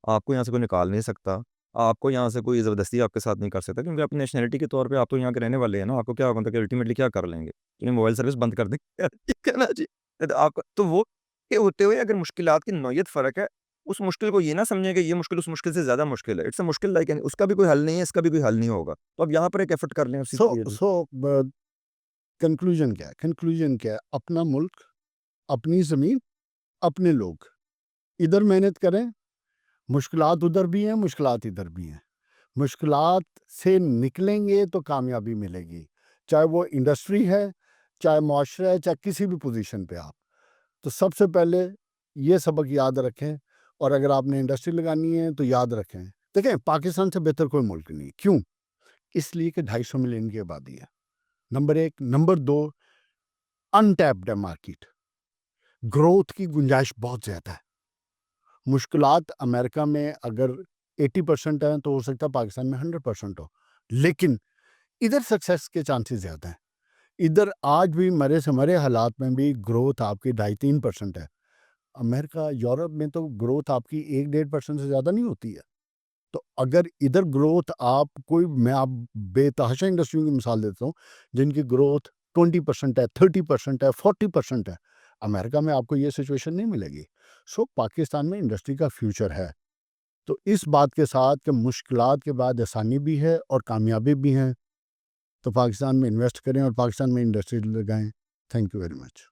आपको यहाँ से कोई निकाल नहीं सकता। आपको यहाँ से कोई ज़बरदस्ती आपके साथ नहीं कर सकता, क्योंकि अपनी नेशनैलिटी के तौर पे आप तो यहाँ के रहने वाले हैं ना। आपको क्या मतलब कि अल्टीमेटली क्या कर लेंगे? ये मोबाइल सर्विस बंद कर दें? ठीक है ना जी। तो आपका तो वो ये होते हुए अगर मुश्किलात की नौइयत फ़र्क है, उस मुश्किल को ये ना समझें कि ये मुश्किल उस मुश्किल से ज़्यादा मुश्किल है। इट्स अ मुश्किल लाइक एनी, उसका भी कोई हल नहीं है, इसका भी कोई हल नहीं होगा। तो अब यहाँ पर एक एफर्ट कर लें उसी सो के लिए। सो ब कंक्लूजन क्या है? कंक्लूजन क्या है? अपना मुल्क, अपनी ज़मीन, अपने लोग। इधर मेहनत करें, मुश्किलात उधर भी हैं, मुश्किलात इधर भी हैं। मुश्किलात से निकलेंगे तो कामयाबी मिलेगी। चाहे वो इंडस्ट्री है, चाहे मुआशरा है, चाहे किसी भी पोज़ीशन पे आप। तो सबसे पहले ये सबक याद रखें। और अगर आपने इंडस्ट्री लगानी है तो याद रखें, देखें पाकिस्तान से बेहतर कोई मुल्क नहीं। क्यों? इसलिए कि 250 मिलियन की आबादी है, नंबर 1। नंबर 2, अनटैप्ड है मार्केट, ग्रोथ की गुंजाइश बहुत ज़्यादा है। मुश्किलात अमेरिका में अगर 80% हैं तो हो सकता है पाकिस्तान में 100% हो, लेकिन इधर सक्सेस के चांसेस ज़्यादा हैं। इधर आज भी मरे से मरे हालात में भी ग्रोथ आपकी 2.5-3% है। अमेरिका, यूरोप में तो ग्रोथ आपकी 1-1.5% से ज़्यादा नहीं होती है। तो अगर इधर ग्रोथ आप कोई, मैं आप बेतहाशा इंडस्ट्रियों की मिसाल देता हूँ जिनकी ग्रोथ 20% है, 30% है, 40% है। अमेरिका में आपको ये सिचुएशन नहीं मिलेगी। सो पाकिस्तान में इंडस्ट्री का फ्यूचर है। तो इस बात के साथ कि मुश्किलात के बाद आसानी भी है और कामयाबी भी है, तो पाकिस्तान में इन्वेस्ट करें और पाकिस्तान में इंडस्ट्री लगाएं। Thank you very much.